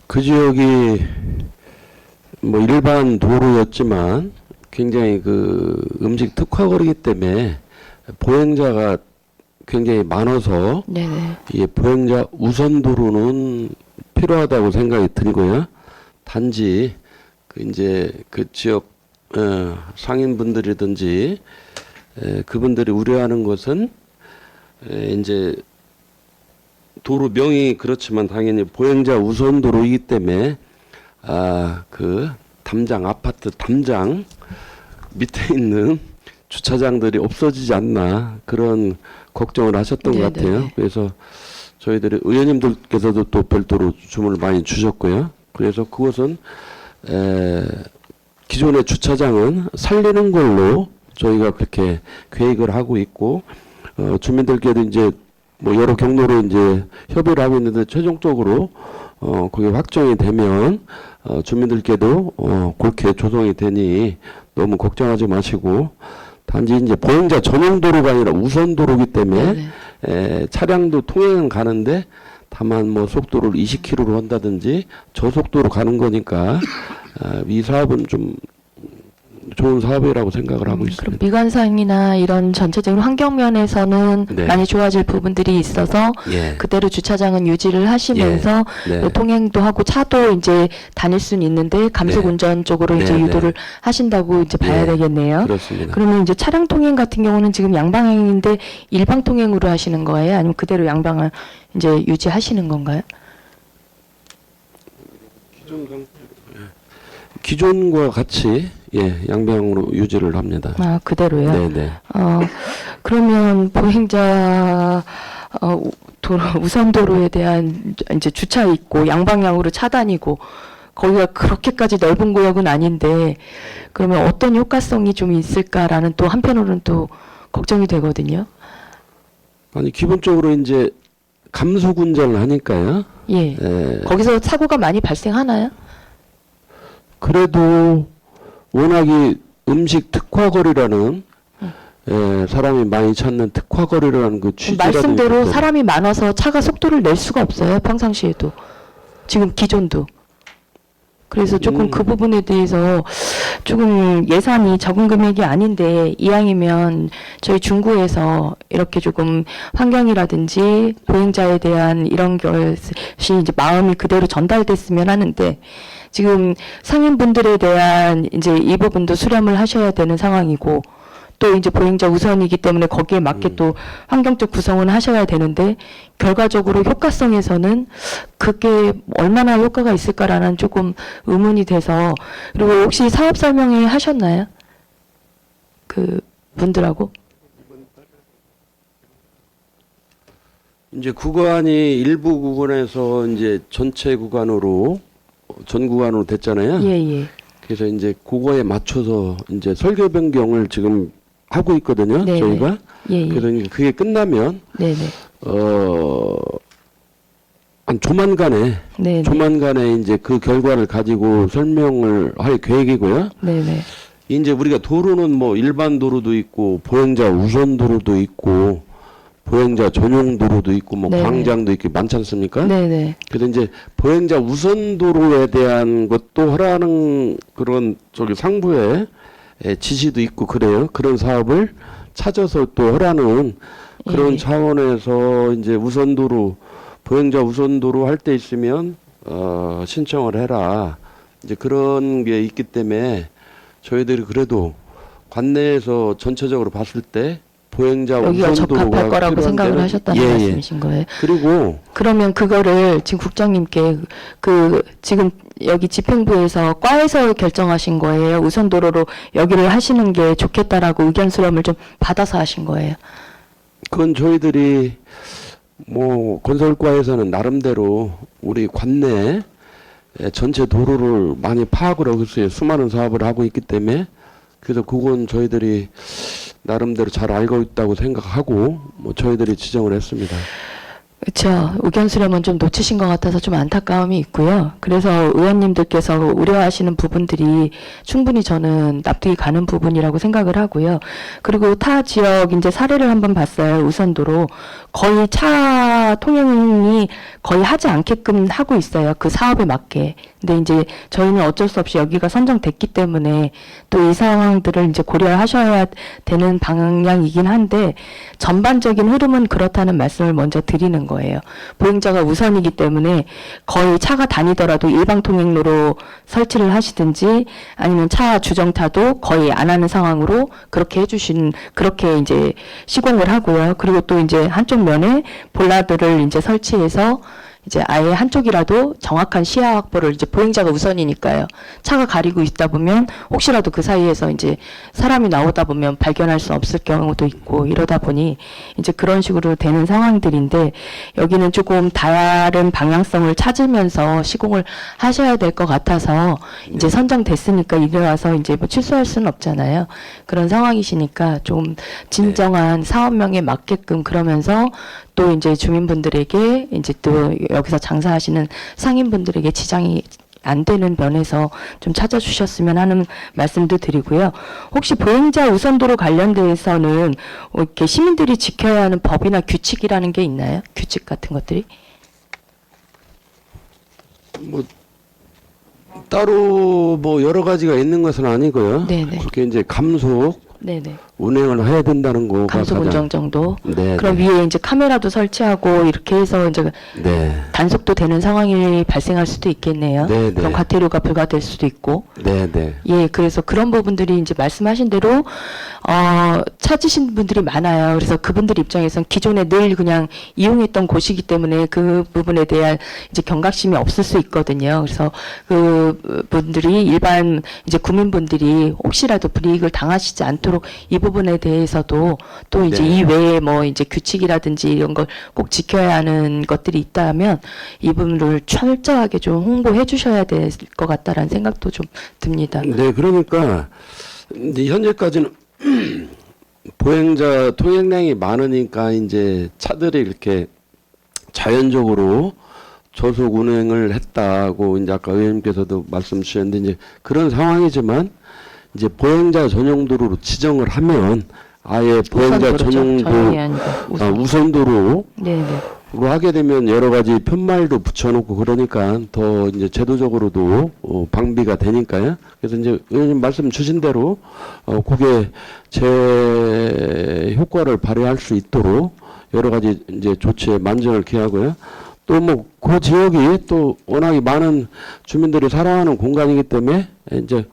그 지역이 뭐 일반 도로였지만 굉장히 그 음식 특화거리이기 때문에 보행자가 굉장히 많아서 네네. 이 보행자 우선 도로는 필요하다고 생각이 들고요. 단지 그 이제 그 지역 상인분들이든지 그분들이 우려하는 것은 이제 도로 명이 그렇지만 당연히 보행자 우선 도로이기 때문에 그 담장 아파트 담장 밑에 있는 주차장들이 없어지지 않나 그런 걱정을 하셨던 것 같아요. 네네. 그래서 저희들이 의원님들께서도 또 별도로 주문을 많이 주셨고요. 그래서 그것은 기존의 주차장은 살리는 걸로 저희가 그렇게 계획을 하고 있고 주민들께도 이제 뭐 여러 경로로 이제 협의를 하고 있는데 최종적으로 그게 확정이 되면 주민들께도 그렇게 조성이 되니 너무 걱정하지 마시고 단지 이제 보행자 전용 도로가 아니라 우선 도로이기 때문에 차량도 통행은 가는데 다만 뭐 속도를 20km로 한다든지 저속도로 가는 거니까 이 사업은 좀 좋은 사업이라고 생각을 하고 그럼 있습니다. 미관상이나 이런 전체적인 환경 면에서는 네. 많이 좋아질 부분들이 있어서 예. 그대로 주차장은 유지를 하시면서 네. 또 통행도 하고 차도 이제 다닐 수는 있는데 감속 네. 운전 쪽으로 이제 네, 네. 유도를 하신다고 이제 봐야 네. 되겠네요. 그렇습니다. 그러면 이제 차량 통행 같은 경우는 지금 양방향인데 일방 통행으로 하시는 거예요? 아니면 그대로 양방을 이제 유지하시는 건가요? 기존과 같이 양방향으로 유지를 합니다. 아, 그대로요? 네네. 그러면 보행자 도로 우선 도로에 대한 이제 주차 있고 양방향으로 차 다니고 거기가 그렇게까지 넓은 구역은 아닌데 그러면 어떤 효과성이 좀 있을까라는 또 한편으로는 또 걱정이 되거든요. 아니 기본적으로 이제 감속 운전을 하니까요. 예. 거기서 사고가 많이 발생하나요? 그래도 워낙이 음식 특화거리라는 사람이 많이 찾는 특화거리라는 그 취지라도 말씀대로 있기 사람이 많아서 차가 속도를 낼 수가 없어요. 평상시에도. 지금 기존도. 그래서 조금 그 부분에 대해서 조금 예산이 적은 금액이 아닌데 이왕이면 저희 중구에서 이렇게 조금 환경이라든지 보행자에 대한 이런 것이 이제 마음이 그대로 전달됐으면 하는데 지금 상인분들에 대한 이제 이 부분도 수렴을 하셔야 되는 상황이고 또 이제 보행자 우선이기 때문에 거기에 맞게 또 환경적 구성은 하셔야 되는데 결과적으로 효과성에서는 그게 얼마나 효과가 있을까라는 조금 의문이 돼서 그리고 혹시 사업 설명회 하셨나요? 그 분들하고? 이제 구간이 일부 구간에서 이제 전체 구간으로 전 구간으로 됐잖아요. 예. 그래서 이제 그거에 맞춰서 이제 설계 변경을 지금 하고 있거든요. 네네. 저희가. 예. 그래서 이제 그게 끝나면 네네. 한 조만간에 네네. 이제 그 결과를 가지고 설명을 할 계획이고요. 네네. 이제 우리가 도로는 뭐 일반 도로도 있고 보행자 우선 도로도 있고 보행자 전용 도로도 있고 뭐 네네. 광장도 있고 많지 않습니까? 네네. 그래서 이제 보행자 우선 도로에 대한 것도 하라는 그런 저기 상부에 지시도 있고 그래요. 그런 사업을 찾아서 또 하라는 그런 예. 차원에서 이제 우선 도로 보행자 우선 도로 할 때 있으면 신청을 해라. 이제 그런 게 있기 때문에 저희들이 그래도 관내에서 전체적으로 봤을 때 보행자 여기가 우선도로가 적합할 거라고 필요한 생각을 데는- 하셨다는 예, 예. 말씀이신 거예요. 그리고 그러면 그거를 지금 국장님께 지금 여기 집행부에서 과에서 결정하신 거예요. 우선도로로 여기를 하시는 게 좋겠다라고 의견 수렴을 좀 받아서 하신 거예요. 그건 저희들이 뭐 건설과에서는 나름대로 우리 관내 전체 도로를 많이 파악을 하고 있어요. 수많은 사업을 하고 있기 때문에 그래서 그건 저희들이 나름대로 잘 알고 있다고 생각하고 뭐 저희들이 지정을 했습니다. 그렇죠. 의견 수렴은 좀 놓치신 것 같아서 좀 안타까움이 있고요. 그래서 의원님들께서 우려하시는 부분들이 충분히 저는 납득이 가는 부분이라고 생각을 하고요. 그리고 타 지역 이제 사례를 한번 봤어요. 우선도로 거의 차 통행이 거의 하지 않게끔 하고 있어요. 그 사업에 맞게. 근데 이제 저희는 어쩔 수 없이 여기가 선정됐기 때문에 또 이 상황들을 이제 고려하셔야 되는 방향이긴 한데 전반적인 흐름은 그렇다는 말씀을 먼저 드리는 거예요. 보행자가 우선이기 때문에 거의 차가 다니더라도 일방 통행로로 설치를 하시든지 아니면 차 주정차도 거의 안 하는 상황으로 그렇게 그렇게 이제 시공을 하고요. 그리고 또 이제 한쪽 면에 볼라드를 이제 설치해서 이제 아예 한쪽이라도 정확한 시야 확보를 이제 보행자가 우선이니까요. 차가 가리고 있다 보면 혹시라도 그 사이에서 이제 사람이 나오다 보면 발견할 수 없을 경우도 있고 이러다 보니 이제 그런 식으로 되는 상황들인데 여기는 조금 다른 방향성을 찾으면서 시공을 하셔야 될 것 같아서 이제 선정됐으니까 이래 와서 이제 뭐 취소할 수는 없잖아요. 그런 상황이시니까 좀 진정한 사업명에 맞게끔 그러면서 또 이제 주민분들에게 이제 또 여기서 장사하시는 상인분들에게 지장이 안 되는 면에서 좀 찾아주셨으면 하는 말씀도 드리고요. 혹시 보행자 우선도로 관련돼서는 이렇게 시민들이 지켜야 하는 법이나 규칙이라는 게 있나요? 규칙 같은 것들이? 뭐 따로 뭐 여러 가지가 있는 것은 아니고요. 네네. 그렇게 이제 감속 네네. 운행을 해야 된다는 거가 감속 운전 정도. 네. 그럼 위에 이제 카메라도 설치하고 이렇게 해서 이제 네. 단속도 되는 상황이 발생할 수도 있겠네요. 네네. 그럼 과태료가 부과될 수도 있고. 네, 네. 예, 그래서 그런 부분들이 이제 말씀하신 대로 찾으신 분들이 많아요. 그래서 그분들 입장에선 기존에 늘 그냥 이용했던 곳이기 때문에 그 부분에 대한 이제 경각심이 없을 수 있거든요. 그래서 그 분들이 일반 이제 국민분들이 혹시라도 불이익을 당하시지 않도록 이 부분에 대해서도 또 이제 네. 이 외에 뭐 이제 규칙이라든지 이런 걸 꼭 지켜야 하는 것들이 있다면 이 부분을 철저하게 좀 홍보해 주셔야 될 것 같다라는 생각도 좀 듭니다. 네, 그러니까 이제 현재까지는 보행자 통행량이 많으니까 이제 차들이 이렇게 자연적으로 저속 운행을 했다고 이제 아까 의원님께서도 말씀 주셨는데 이제 그런 상황이지만 이제 보행자 전용 도로로 지정을 하면 아예 보행자 전용 전용이 도로 아니고 우선도로 네네. 하게 되면 여러 가지 편말도 붙여놓고 그러니까 더 이제 제도적으로도 방비가 되니까요. 그래서 이제 의원님 말씀 주신 대로 그게 제 효과를 발휘할 수 있도록 여러 가지 이제 조치에 만전을 기하고요. 또 뭐 그 지역이 또 워낙에 많은 주민들이 살아가는 공간이기 때문에 이제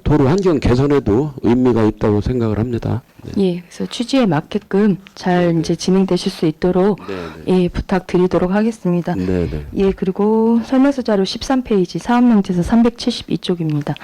도로 환경 개선에도 의미가 있다고 생각을 합니다. 네. 예, 그래서 취지에 맞게끔 잘 이제 진행되실 수 있도록 네, 예, 부탁드리도록 하겠습니다. 네, 네. 예, 그리고 설명서 자료 13페이지 사업명제서 372쪽입니다.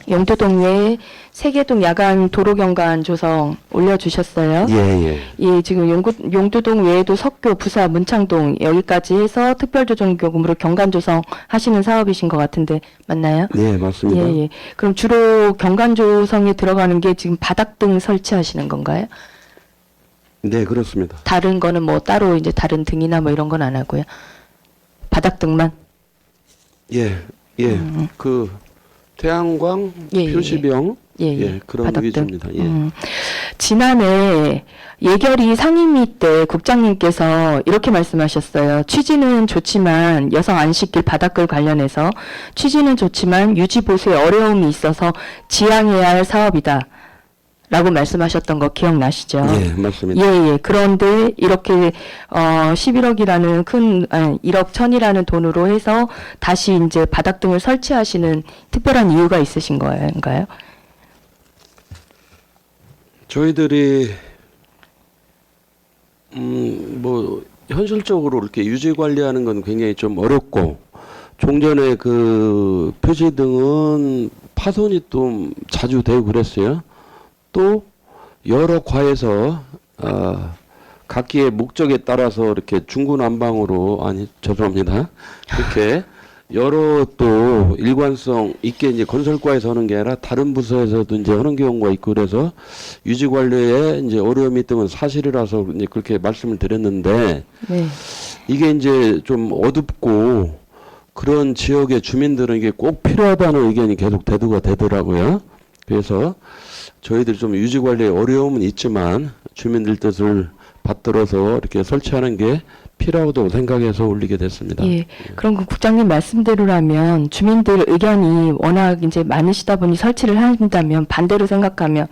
용두동 외에 세계동 야간 도로 경관 조성 올려주셨어요. 예, 예. 예, 지금 용두동 외에도 석교, 부사, 문창동 여기까지 해서 특별조정교금으로 경관 조성 하시는 사업이신 것 같은데 맞나요? 네, 맞습니다. 예, 예. 그럼 주로 경관 조성에 들어가는 게 지금 바닥등 설치하시는 건가요? 네, 그렇습니다. 다른 거는 뭐 따로 이제 다른 등이나 뭐 이런 건 안 하고요. 바닥등만. 예, 예. 그 태양광 예, 표시병 예, 예. 예, 그런 바닥등. 위주입니다. 예. 지난해 예결위 상임위 때 국장님께서 이렇게 말씀하셨어요. 취지는 좋지만 여성 안식길 바닥글 관련해서 취지는 좋지만 유지 보수에 어려움이 있어서 지양해야 할 사업이다. 라고 말씀하셨던 거 기억나시죠? 예, 맞습니다. 예, 예. 그런데 이렇게 11억이라는 1억 1,000이라는 돈으로 해서 다시 이제 바닥등을 설치하시는 특별한 이유가 있으신 거인가요? 저희들이 뭐 현실적으로 이렇게 유지 관리하는 건 굉장히 좀 어렵고 종전에 그 표지 등은 파손이 좀 자주 되고 그랬어요. 또 여러 과에서 각기의 목적에 따라서 이렇게 중구난방으로 아니 죄송합니다. 이렇게 여러 또 일관성 있게 이제 건설과에서 하는 게 아니라 다른 부서에서도 이제 하는 경우가 있고 그래서 유지 관리에 이제 어려움이 있던 건 사실이라서 이제 그렇게 말씀을 드렸는데 네. 이게 이제 좀 어둡고 그런 지역의 주민들은 이게 꼭 필요하다는 의견이 계속 대두가 되더라고요. 그래서 저희들이 좀 유지 관리에 어려움은 있지만 주민들 뜻을 받들어서 이렇게 설치하는 게 필요하다고 생각해서 올리게 됐습니다. 예. 그럼 그 국장님 말씀대로라면 주민들 의견이 워낙 이제 많으시다 보니 설치를 한다면 반대로 생각하면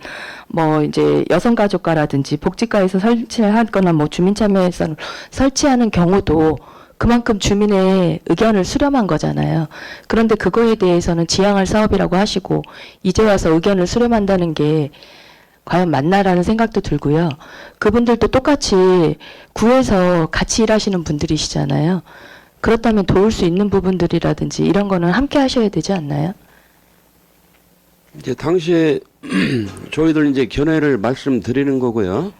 뭐 이제 여성가족과라든지 복지과에서 설치를 하거나 뭐 주민참여에서 설치하는 경우도 그만큼 주민의 의견을 수렴한 거잖아요. 그런데 그거에 대해서는 지향할 사업이라고 하시고 이제 와서 의견을 수렴한다는 게 과연 맞나라는 생각도 들고요. 그분들도 똑같이 구에서 같이 일하시는 분들이시잖아요. 그렇다면 도울 수 있는 부분들이라든지 이런 거는 함께 하셔야 되지 않나요? 이제 당시에 저희들 이제 견해를 말씀드리는 거고요.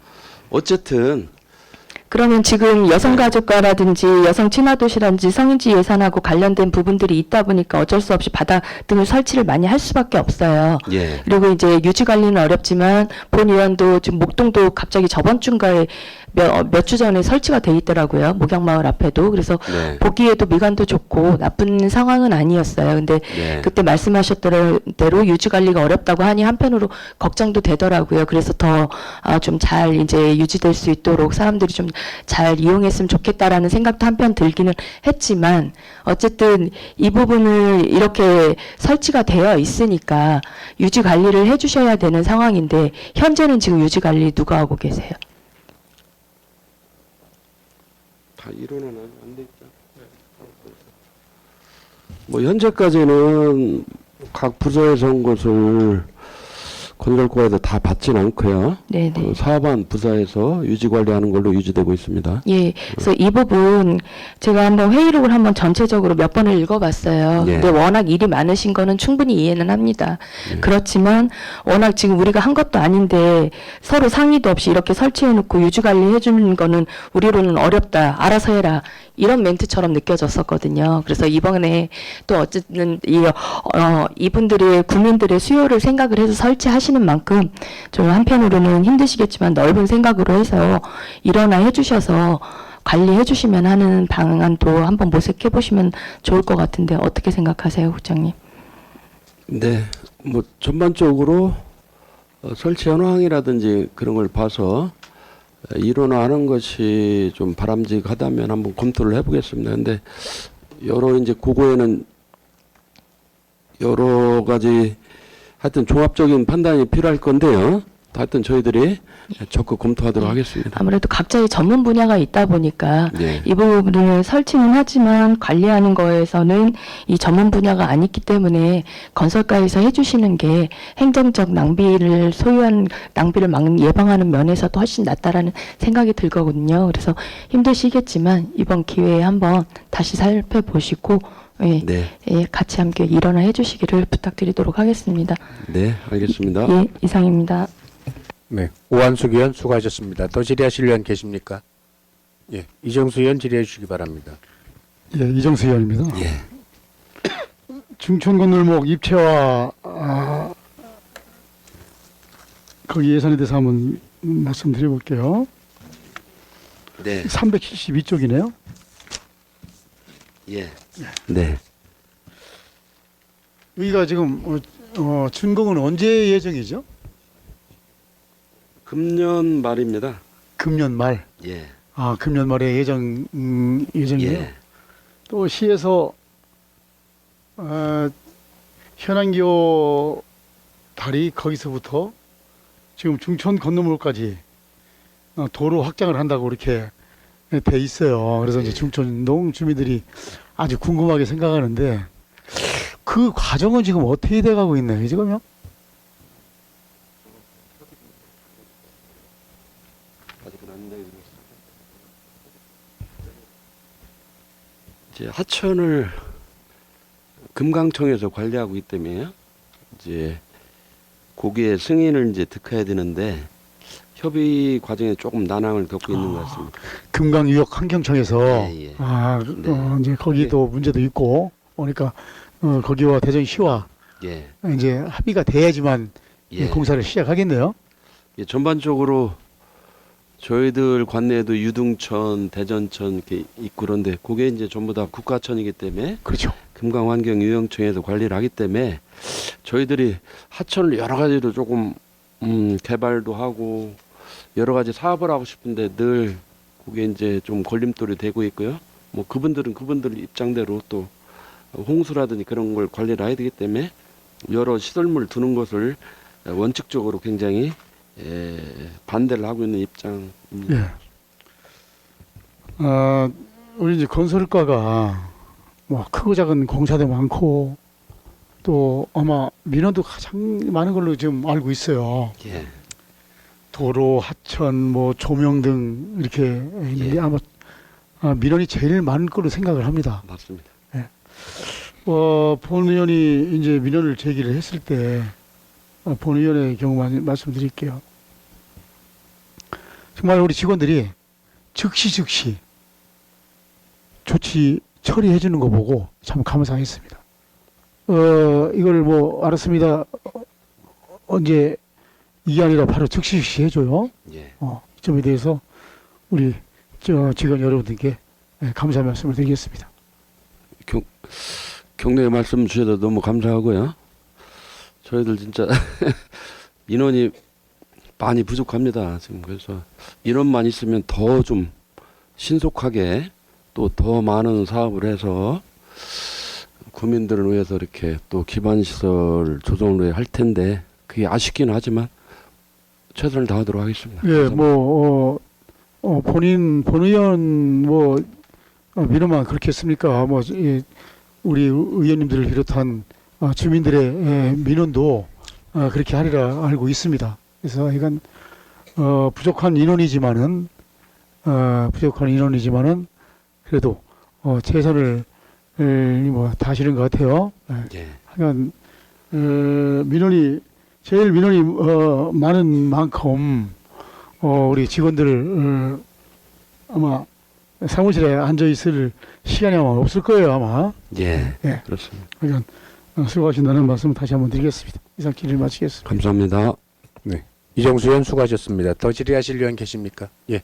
어쨌든 그러면 지금 여성가족과라든지 여성친화도시라든지 성인지 예산하고 관련된 부분들이 있다 보니까 어쩔 수 없이 바다 등을 설치를 많이 할 수밖에 없어요. 예. 그리고 이제 유지 관리는 어렵지만 본 의원도 지금 목동도 갑자기 저번 주인가에 몇 주 전에 설치가 돼 있더라고요. 목양마을 앞에도. 그래서 네. 보기에도 미관도 좋고 나쁜 상황은 아니었어요. 근데 네. 그때 말씀하셨던 대로 유지 관리가 어렵다고 하니 한편으로 걱정도 되더라고요. 그래서 더 좀 잘 이제 유지될 수 있도록 사람들이 좀 잘 이용했으면 좋겠다라는 생각도 한편 들기는 했지만 어쨌든 이 부분을 이렇게 설치가 되어 있으니까 유지 관리를 해주셔야 되는 상황인데 현재는 지금 유지 관리 누가 하고 계세요? 다 일어나나 안 되겠다. 뭐 현재까지는 각 부서에서 온 것을 건설과에도 다 받진 않고요. 네네. 그 사업한 부서에서 유지 관리하는 걸로 유지되고 있습니다. 예, 그래서 이 부분 제가 한번 회의록을 한번 전체적으로 몇 번을 읽어봤어요. 예. 근데 워낙 일이 많으신 거는 충분히 이해는 합니다. 예. 그렇지만 워낙 지금 우리가 한 것도 아닌데 서로 상의도 없이 이렇게 설치해놓고 유지 관리 해주는 거는 우리로는 어렵다. 알아서 해라. 이런 멘트처럼 느껴졌었거든요. 그래서 이번에 또 어쨌든 이분들의 국민들의 수요를 생각을 해서 설치하시는 만큼 좀 한편으로는 힘드시겠지만 넓은 생각으로 해서 일어나 해주셔서 관리해 주시면 하는 방안도 한번 모색해 보시면 좋을 것 같은데 어떻게 생각하세요, 국장님? 네, 뭐 전반적으로 설치 현황이라든지 그런 걸 봐서 일어나는 것이 좀 바람직하다면 한번 검토를 해보겠습니다. 근데 여러 이제 그거에는 여러 가지 하여튼 종합적인 판단이 필요할 건데요. 하여튼 저희들이 적극 검토하도록 하겠습니다. 아무래도 각자의 전문 분야가 있다 보니까 네. 이 부분을 설치는 하지만 관리하는 거에서는 이 전문 분야가 아니기 때문에 건설가에서 해주시는 게 행정적 낭비를 예방하는 면에서도 훨씬 낫다라는 생각이 들거든요. 그래서 힘드시겠지만 이번 기회에 한번 다시 살펴보시고 예, 네, 예, 같이 함께 일어나 해주시기를 부탁드리도록 하겠습니다. 네, 알겠습니다. 예, 이상입니다. 네, 오한숙 의원 수고하셨습니다. 더 질의하실 의원 계십니까? 예, 이정수 의원 질의해 주시기 바랍니다. 예, 이정수 의원입니다. 예, 중촌 건널목 입체화 거기 예산에 대해서 한번 말씀드려볼게요. 네, 372쪽이네요. 예, 네. 여기가 지금 준공은 언제 예정이죠? 금년 말입니다. 금년 말. 예, 금년 말에 예정이에요. 예, 또 시에서 현안기호 다리 거기서부터 지금 중촌 건너물까지 도로 확장을 한다고 이렇게 돼 있어요. 그래서 이제 중촌동 주민들이 아주 궁금하게 생각하는데 그 과정은 지금 어떻게 돼가고 있나요, 지금요? 하천을 금강청에서 관리하고 있기 때문에 이제 거기에 승인을 이제 득해야 되는데 협의 과정에 조금 난항을 겪고 있는 것 같습니다. 금강유역환경청에서 예, 예. 네. 이제 거기도 문제도 있고 그러니까 거기와 대전시와 예. 이제 합의가 돼야지만 예. 공사를 시작하겠네요. 예, 전반적으로 저희들 관내에도 유등천, 대전천 이렇게 있고 그런데 그게 이제 전부 다 국가천이기 때문에 그렇죠. 금강환경유형청에서 관리를 하기 때문에 저희들이 하천을 여러 가지로 조금 개발도 하고 여러 가지 사업을 하고 싶은데 늘 그게 이제 좀 걸림돌이 되고 있고요. 뭐 그분들은 그분들 입장대로 또 홍수라든지 그런 걸 관리를 해야 되기 때문에 여러 시설물 두는 것을 원칙적으로 굉장히 반대를 하고 있는 입장입니다. 예. 우리 이제 건설과가 뭐 크고 작은 공사도 많고 또 아마 민원도 가장 많은 걸로 지금 알고 있어요. 예. 도로, 하천, 뭐 조명 등 이렇게 있는데 예. 아마 민원이 제일 많을 걸로 생각을 합니다. 맞습니다. 본 의원이 이제 민원을 제기를 했을 때 본 의원의 경우만 말씀드릴게요. 정말 우리 직원들이 즉시 조치 처리해 주는 거 보고 참 감사했습니다. 이걸 뭐 알았습니다. 언제 이게 아니라 바로 즉시 해줘요. 예. 이 점에 대해서 우리 직원 여러분들께 감사 말씀을 드리겠습니다. 격려의 말씀 주셔서 너무 감사하고요. 저희들 진짜 인원이 많이 부족합니다. 지금 그래서 인원만 있으면 더 좀 신속하게 또 더 많은 사업을 해서 구민들을 위해서 이렇게 또 기반 시설 조성을 할 텐데 그게 아쉽긴 하지만 최선을 다하도록 하겠습니다. 예, 뭐 본 의원 뭐 민원만 그렇게 했습니까? 뭐 우리 의원님들을 비롯한 주민들의 민원도 그렇게 하리라 알고 있습니다. 그래서 이건 부족한 인원이지만은 그래도 최선을 뭐 다하시는 것 같아요. 예. 하여간 민원이 많은 만큼 우리 직원들 아마 사무실에 앉아 있을 시간이 아마 없을 거예요 아마. 예. 예. 그렇습니다. 하여간 수고하신다는 말씀 다시 한번 드리겠습니다. 이상 질의 마치겠습니다. 감사합니다. 이정수 의원 수고하셨습니다. 더 질의하실 의원 계십니까? 예.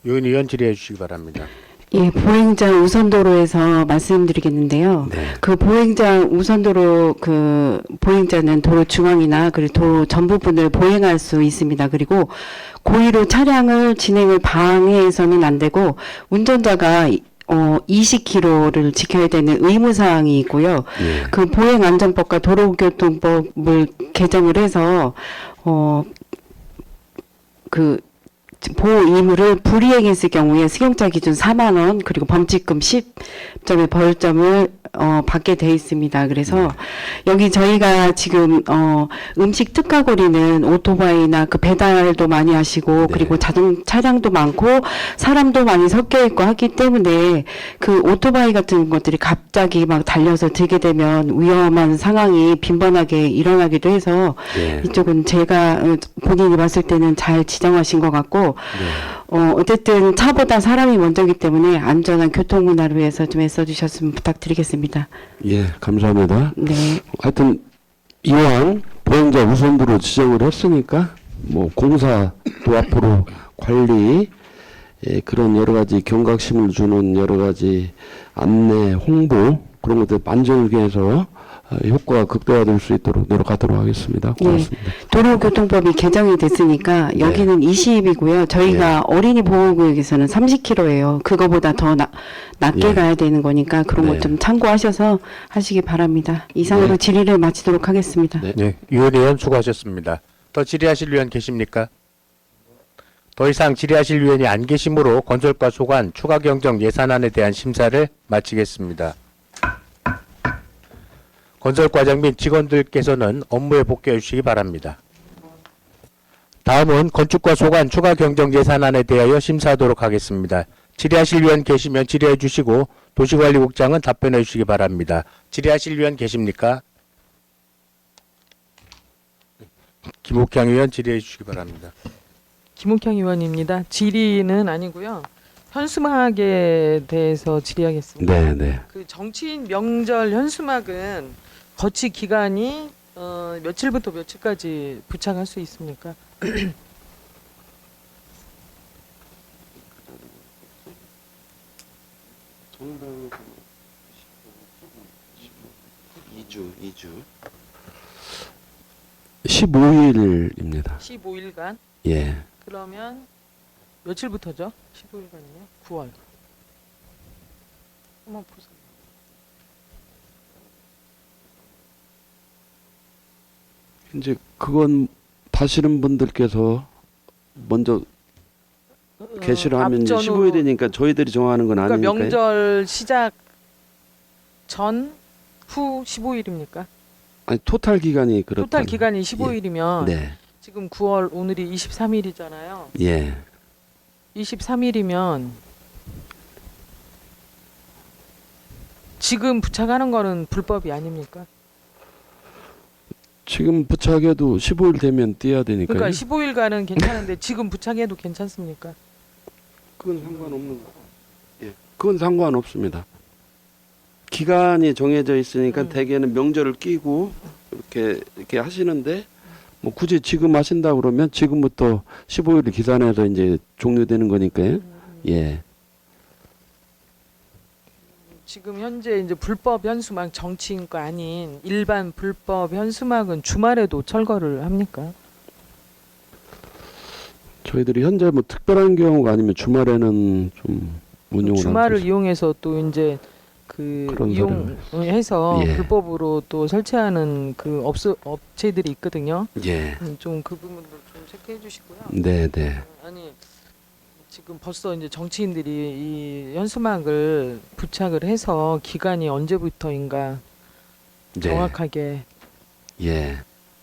유은 의원 질의해 주시기 바랍니다. 예, 보행장 우선도로에서 말씀드리겠는데요. 네. 그 보행장 우선도로 그 보행자는 도로 중앙이나 그리고 도로 전 부분을 보행할 수 있습니다. 그리고 고의로 차량을 진행을 방해해서는 안 되고 운전자가 20km를 지켜야 되는 의무사항이 있고요. 예. 그 보행안전법과 도로교통법을 개정을 해서 그 보호 의무를 불이행했을 경우에 승용차 기준 4만 원 그리고 범칙금 10점의 벌점을 받게 돼 있습니다. 그래서 여기 저희가 지금 음식 특화거리는 오토바이나 그 배달도 많이 하시고 그리고 자동 차량도 많고 사람도 많이 섞여 있고 하기 때문에 그 오토바이 같은 것들이 갑자기 막 달려서 들게 되면 위험한 상황이 빈번하게 일어나기도 해서 예. 이쪽은 제가 본인이 봤을 때는 잘 지정하신 것 같고 어쨌든 차보다 사람이 먼저기 때문에 안전한 교통 문화를 위해서 좀 애써주셨으면 부탁드리겠습니다. 예, 감사합니다. 네. 하여튼 이왕 보행자 우선도로 지정을 했으니까 뭐 공사도 앞으로 관리 그런 여러 가지 경각심을 주는 여러 가지 안내 홍보 그런 것들 만전을기해서 효과가 극대화될 수 있도록 노력하도록 하겠습니다. 고맙습니다. 도로교통법이 개정이 됐으니까 여기는 20이고요. 저희가 어린이 보호구역에서는 30km예요. 그거보다 더 낮게 예. 가야 되는 거니까 그런 네. 것 좀 참고하셔서 하시기 바랍니다. 이상으로 네. 질의를 마치도록 하겠습니다. 네. 네. 유은 의원 수고하셨습니다. 더 질의하실 의원 계십니까? 더 이상 질의하실 의원이 안 계시므로 건설과 소관 추가 경정 예산안에 대한 심사를 마치겠습니다. 건설과장 및 직원들께서는 업무에 복귀해 주시기 바랍니다. 다음은 건축과 소관 추가 경정 예산안에 대하여 심사하도록 하겠습니다. 질의하실 의원 계시면 질의해 주시고 도시관리국장은 답변해 주시기 바랍니다. 질의하실 위원 계십니까? 김옥향 의원 질의해 주시기 바랍니다. 김옥향 의원입니다. 질의는 아니고요. 현수막에 대해서 질의하겠습니다. 네, 네. 그 정치인 명절 현수막은 거치 기간이 며칠부터 며칠까지 부착할 수 있습니까? 2주. 15일입니다. 15일간. 예. 그러면 며칠부터죠? 15일간이요? 9월. 한번 보세요. 이제 그건 다시는 분들께서 먼저 게시를 하면 이제 앞전으로- 15일이니까 저희들이 정하는 건 그러니까 아니니까요. 명절 시작 전, 후 15일입니까? 아니 토탈 기간이 그렇다. 토탈 기간이 15일이면 네. 지금 9월 오늘이 23일이잖아요. 예. 23일이면 지금 부착하는 거는 불법이 아닙니까? 지금 부착해도 15일 되면 띄어야 되니까요. 그러니까 15일간은 괜찮은데 지금 부착해도 괜찮습니까? 그건 상관없는 거. 예. 그건 상관없습니다. 기간이 정해져 있으니까 대개는 명절을 끼고 이렇게 하시는데 뭐 굳이 지금 하신다 그러면 지금부터 15일을 기산해서 이제 종료되는 거니까요. 예. 지금 현재 이제 불법 현수막 정치인 거 아닌 일반 불법 현수막은 주말에도 철거를 합니까? 저희들이 현재 뭐 특별한 경우가 아니면 주말에는 좀 운용을 주말을 하고 이용해서 또 이제 그 그런 이용해서 예. 불법으로 또 설치하는 그 업체들이 있거든요. 예. 좀 그 부분도 좀 체크해 주시고요. 네, 네. 아니 지금 벌써 이제 정치인들이 이 현수막을 부착을 해서 기간이 언제부터인가 네. 정확하게 예.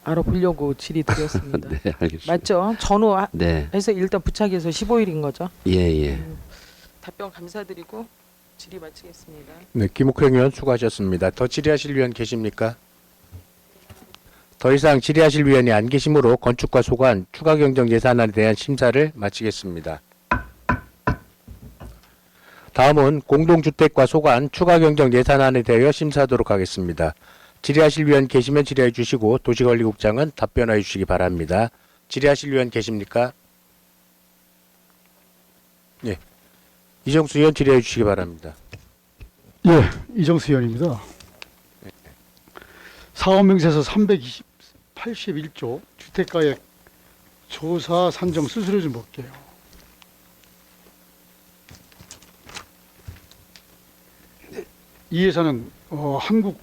알아보려고 질의드렸습니다. 네, 알겠습니다. 맞죠? 전후해서 네. 일단 부착해서 15일인 거죠. 예, 예. 답변 감사드리고 질의 마치겠습니다. 네, 김옥향 의원 수고하셨습니다. 더 질의하실 위원 계십니까? 더 이상 질의하실 위원이 안 계시므로 건축과 소관 추가 경정 예산안에 대한 심사를 마치겠습니다. 다음은 공동주택과 소관 추가 경정 예산안에 대하여 심사하도록 하겠습니다. 질의하실 위원 계시면 질의해 주시고 도시관리국장은 답변해 주시기 바랍니다. 질의하실 위원 계십니까? 예. 이정수 의원 질의해 주시기 바랍니다. 예, 이정수 의원입니다. 사업명세서 381조 주택가액 조사 산정 수수료 좀 볼게요. 이 예산은 한국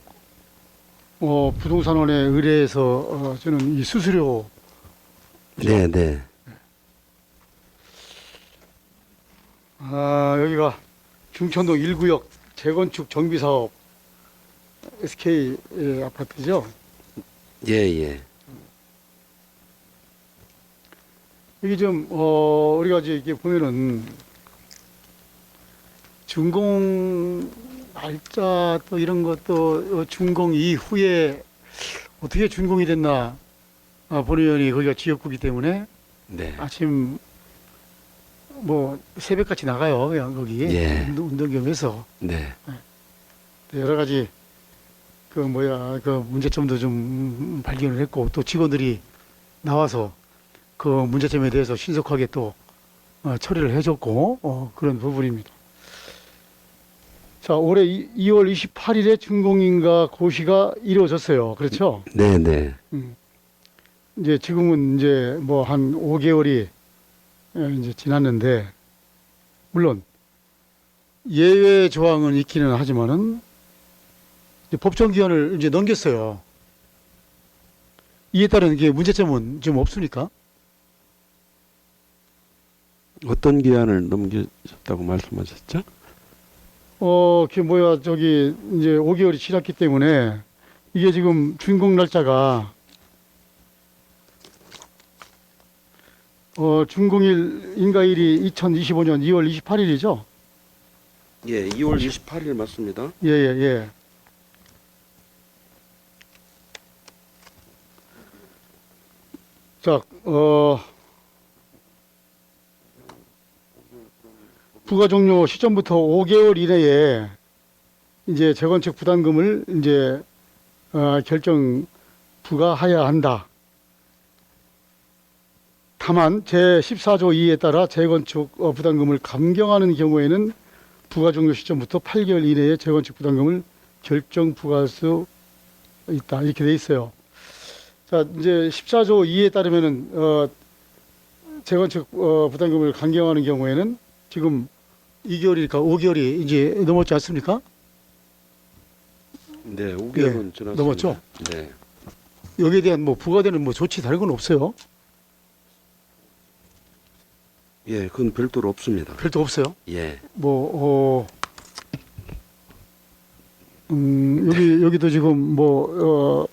부동산원에 의뢰해서 저는 이 수수료 네, 네. 여기가 중천동 1구역 재건축 정비사업 SK 아파트죠. 예, 예. 여기 좀 우리가 이제 이게 보면은 준공 날짜 또 이런 것도 준공 이후에 어떻게 준공이 됐나 본의원이 거기가 지역구이기 때문에 네. 아침 뭐 새벽같이 나가요. 그냥 거기 예. 운동 겸해서 네. 여러 가지 그 문제점도 좀 발견을 했고 또 직원들이 나와서 그 문제점에 대해서 신속하게 또 처리를 해줬고 그런 부분입니다. 자, 올해 2월 28일에 준공인가 고시가 이루어졌어요. 그렇죠? 네, 네. 이제 지금은 이제 뭐 한 5개월이 이제 지났는데 물론 예외 조항은 있기는 하지만은 이제 법정 기한을 이제 넘겼어요. 이에 따른 게 문제점은 좀 없습니까? 어떤 기한을 넘기셨다고 말씀하셨죠? 이제 이제 5개월이 지났기 때문에 이게 지금 준공 날짜가 준공일 인가일이 2025년 2월 28일이죠. 예, 2월 28일 맞습니다. 예, 예, 예. 자, 부과 종료 시점부터 5개월 이내에 이제 재건축 부담금을 이제 결정 부과해야 한다. 다만 제14조 2에 따라 재건축 부담금을 감경하는 경우에는 부과 종료 시점부터 8개월 이내에 재건축 부담금을 결정 부과할 수 있다. 이렇게 돼 있어요. 자, 이제 14조 2에 따르면은 재건축 부담금을 감경하는 경우에는 지금 2개월이니까 5개월이 이제 넘었지 않습니까? 네, 5개월은 예, 지났습니다. 넘었죠? 네. 여기에 대한 뭐 부과되는 뭐 조치 다른 건 없어요. 예, 그건 별도로 없습니다. 별도 없어요. 예. 여기도 지금 뭐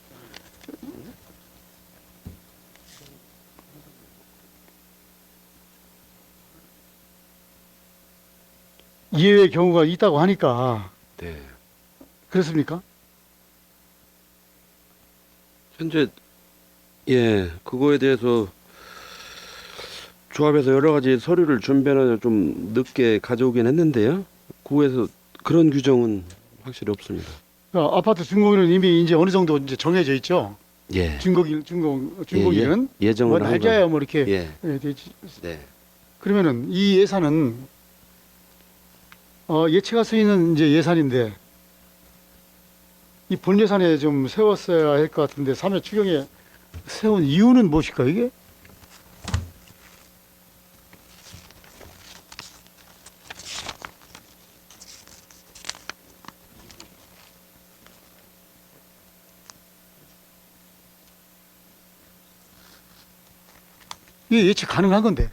이해의 경우가 있다고 하니까 네. 그렇습니까? 현재 예, 그거에 대해서 조합에서 여러 가지 서류를 준비하느라 좀 늦게 가져오긴 했는데요. 그거에서 그런 규정은 확실히 없습니다. 아파트 준공일은 이미 이제 어느 정도 이제 정해져 있죠. 예. 준공일은 예정을 뭐 한 건- 날짜야 뭐 이렇게 예. 되지. 네. 그러면은 이 예산은 예치가 쓰이는 이제 예산인데 이 본 예산에 좀 세웠어야 할 것 같은데 3회 추경에 세운 이유는 무엇일까 이게? 이게 예측 가능한 건데.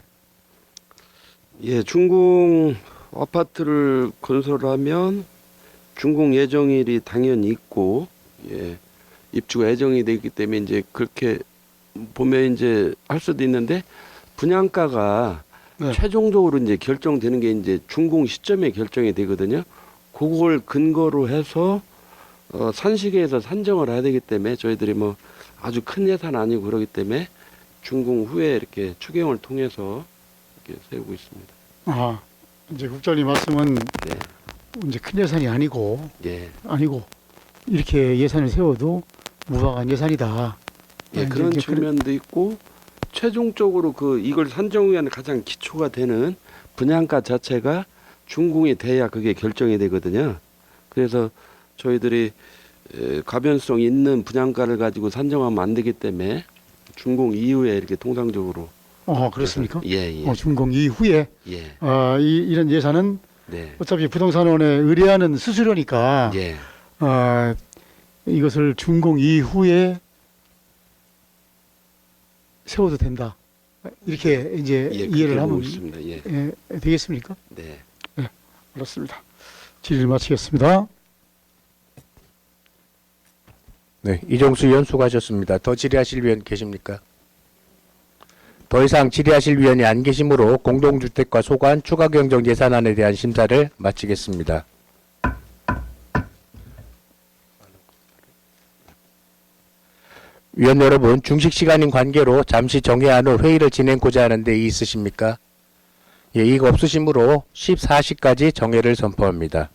예, 준공 아파트를 건설하면 준공 예정일이 당연히 있고, 예, 입주가 예정이 되기 때문에 이제 그렇게 보면 이제 할 수도 있는데 분양가가 네. 최종적으로 이제 결정되는 게 이제 준공 시점에 결정이 되거든요. 그걸 근거로 해서 산시계에서 산정을 해야 되기 때문에 저희들이 뭐 아주 큰 예산 아니고 그러기 때문에 준공 후에 이렇게 추경을 통해서 이렇게 세우고 있습니다. 아, 이제 국장님 말씀은 네. 이제 큰 예산이 아니고 예. 이렇게 예산을 세워도 무방한 예산이다. 예, 이제 그런 이제 측면도 있고 최종적으로 이걸 산정을 위한 가장 기초가 되는 분양가 자체가 준공이 돼야 그게 결정이 되거든요. 그래서 저희들이 가변성 있는 분양가를 가지고 산정하면 안 되기 때문에 준공 이후에 이렇게 통상적으로 그렇습니까? 예, 예. 준공 이후에 예. 이런 예산은 네. 어차피 부동산원에 의뢰하는 수수료니까 예. 이것을 준공 이후에 세워도 된다. 이렇게 이제 예, 이해를 그렇게 하면 보고 있습니다. 예. 되겠습니까? 네. 알았습니다. 질의를 마치겠습니다. 네, 이종수 의원 수고하셨습니다. 더 질의하실 위원 계십니까? 더 이상 질의하실 위원이 안 계시므로 공동주택과 소관 추가경정 예산안에 대한 심사를 마치겠습니다. 위원 여러분, 중식 시간인 관계로 잠시 정회한 후 회의를 진행고자 하는데 이의 있으십니까? 예, 이의가 없으시므로 14시까지 정회를 선포합니다.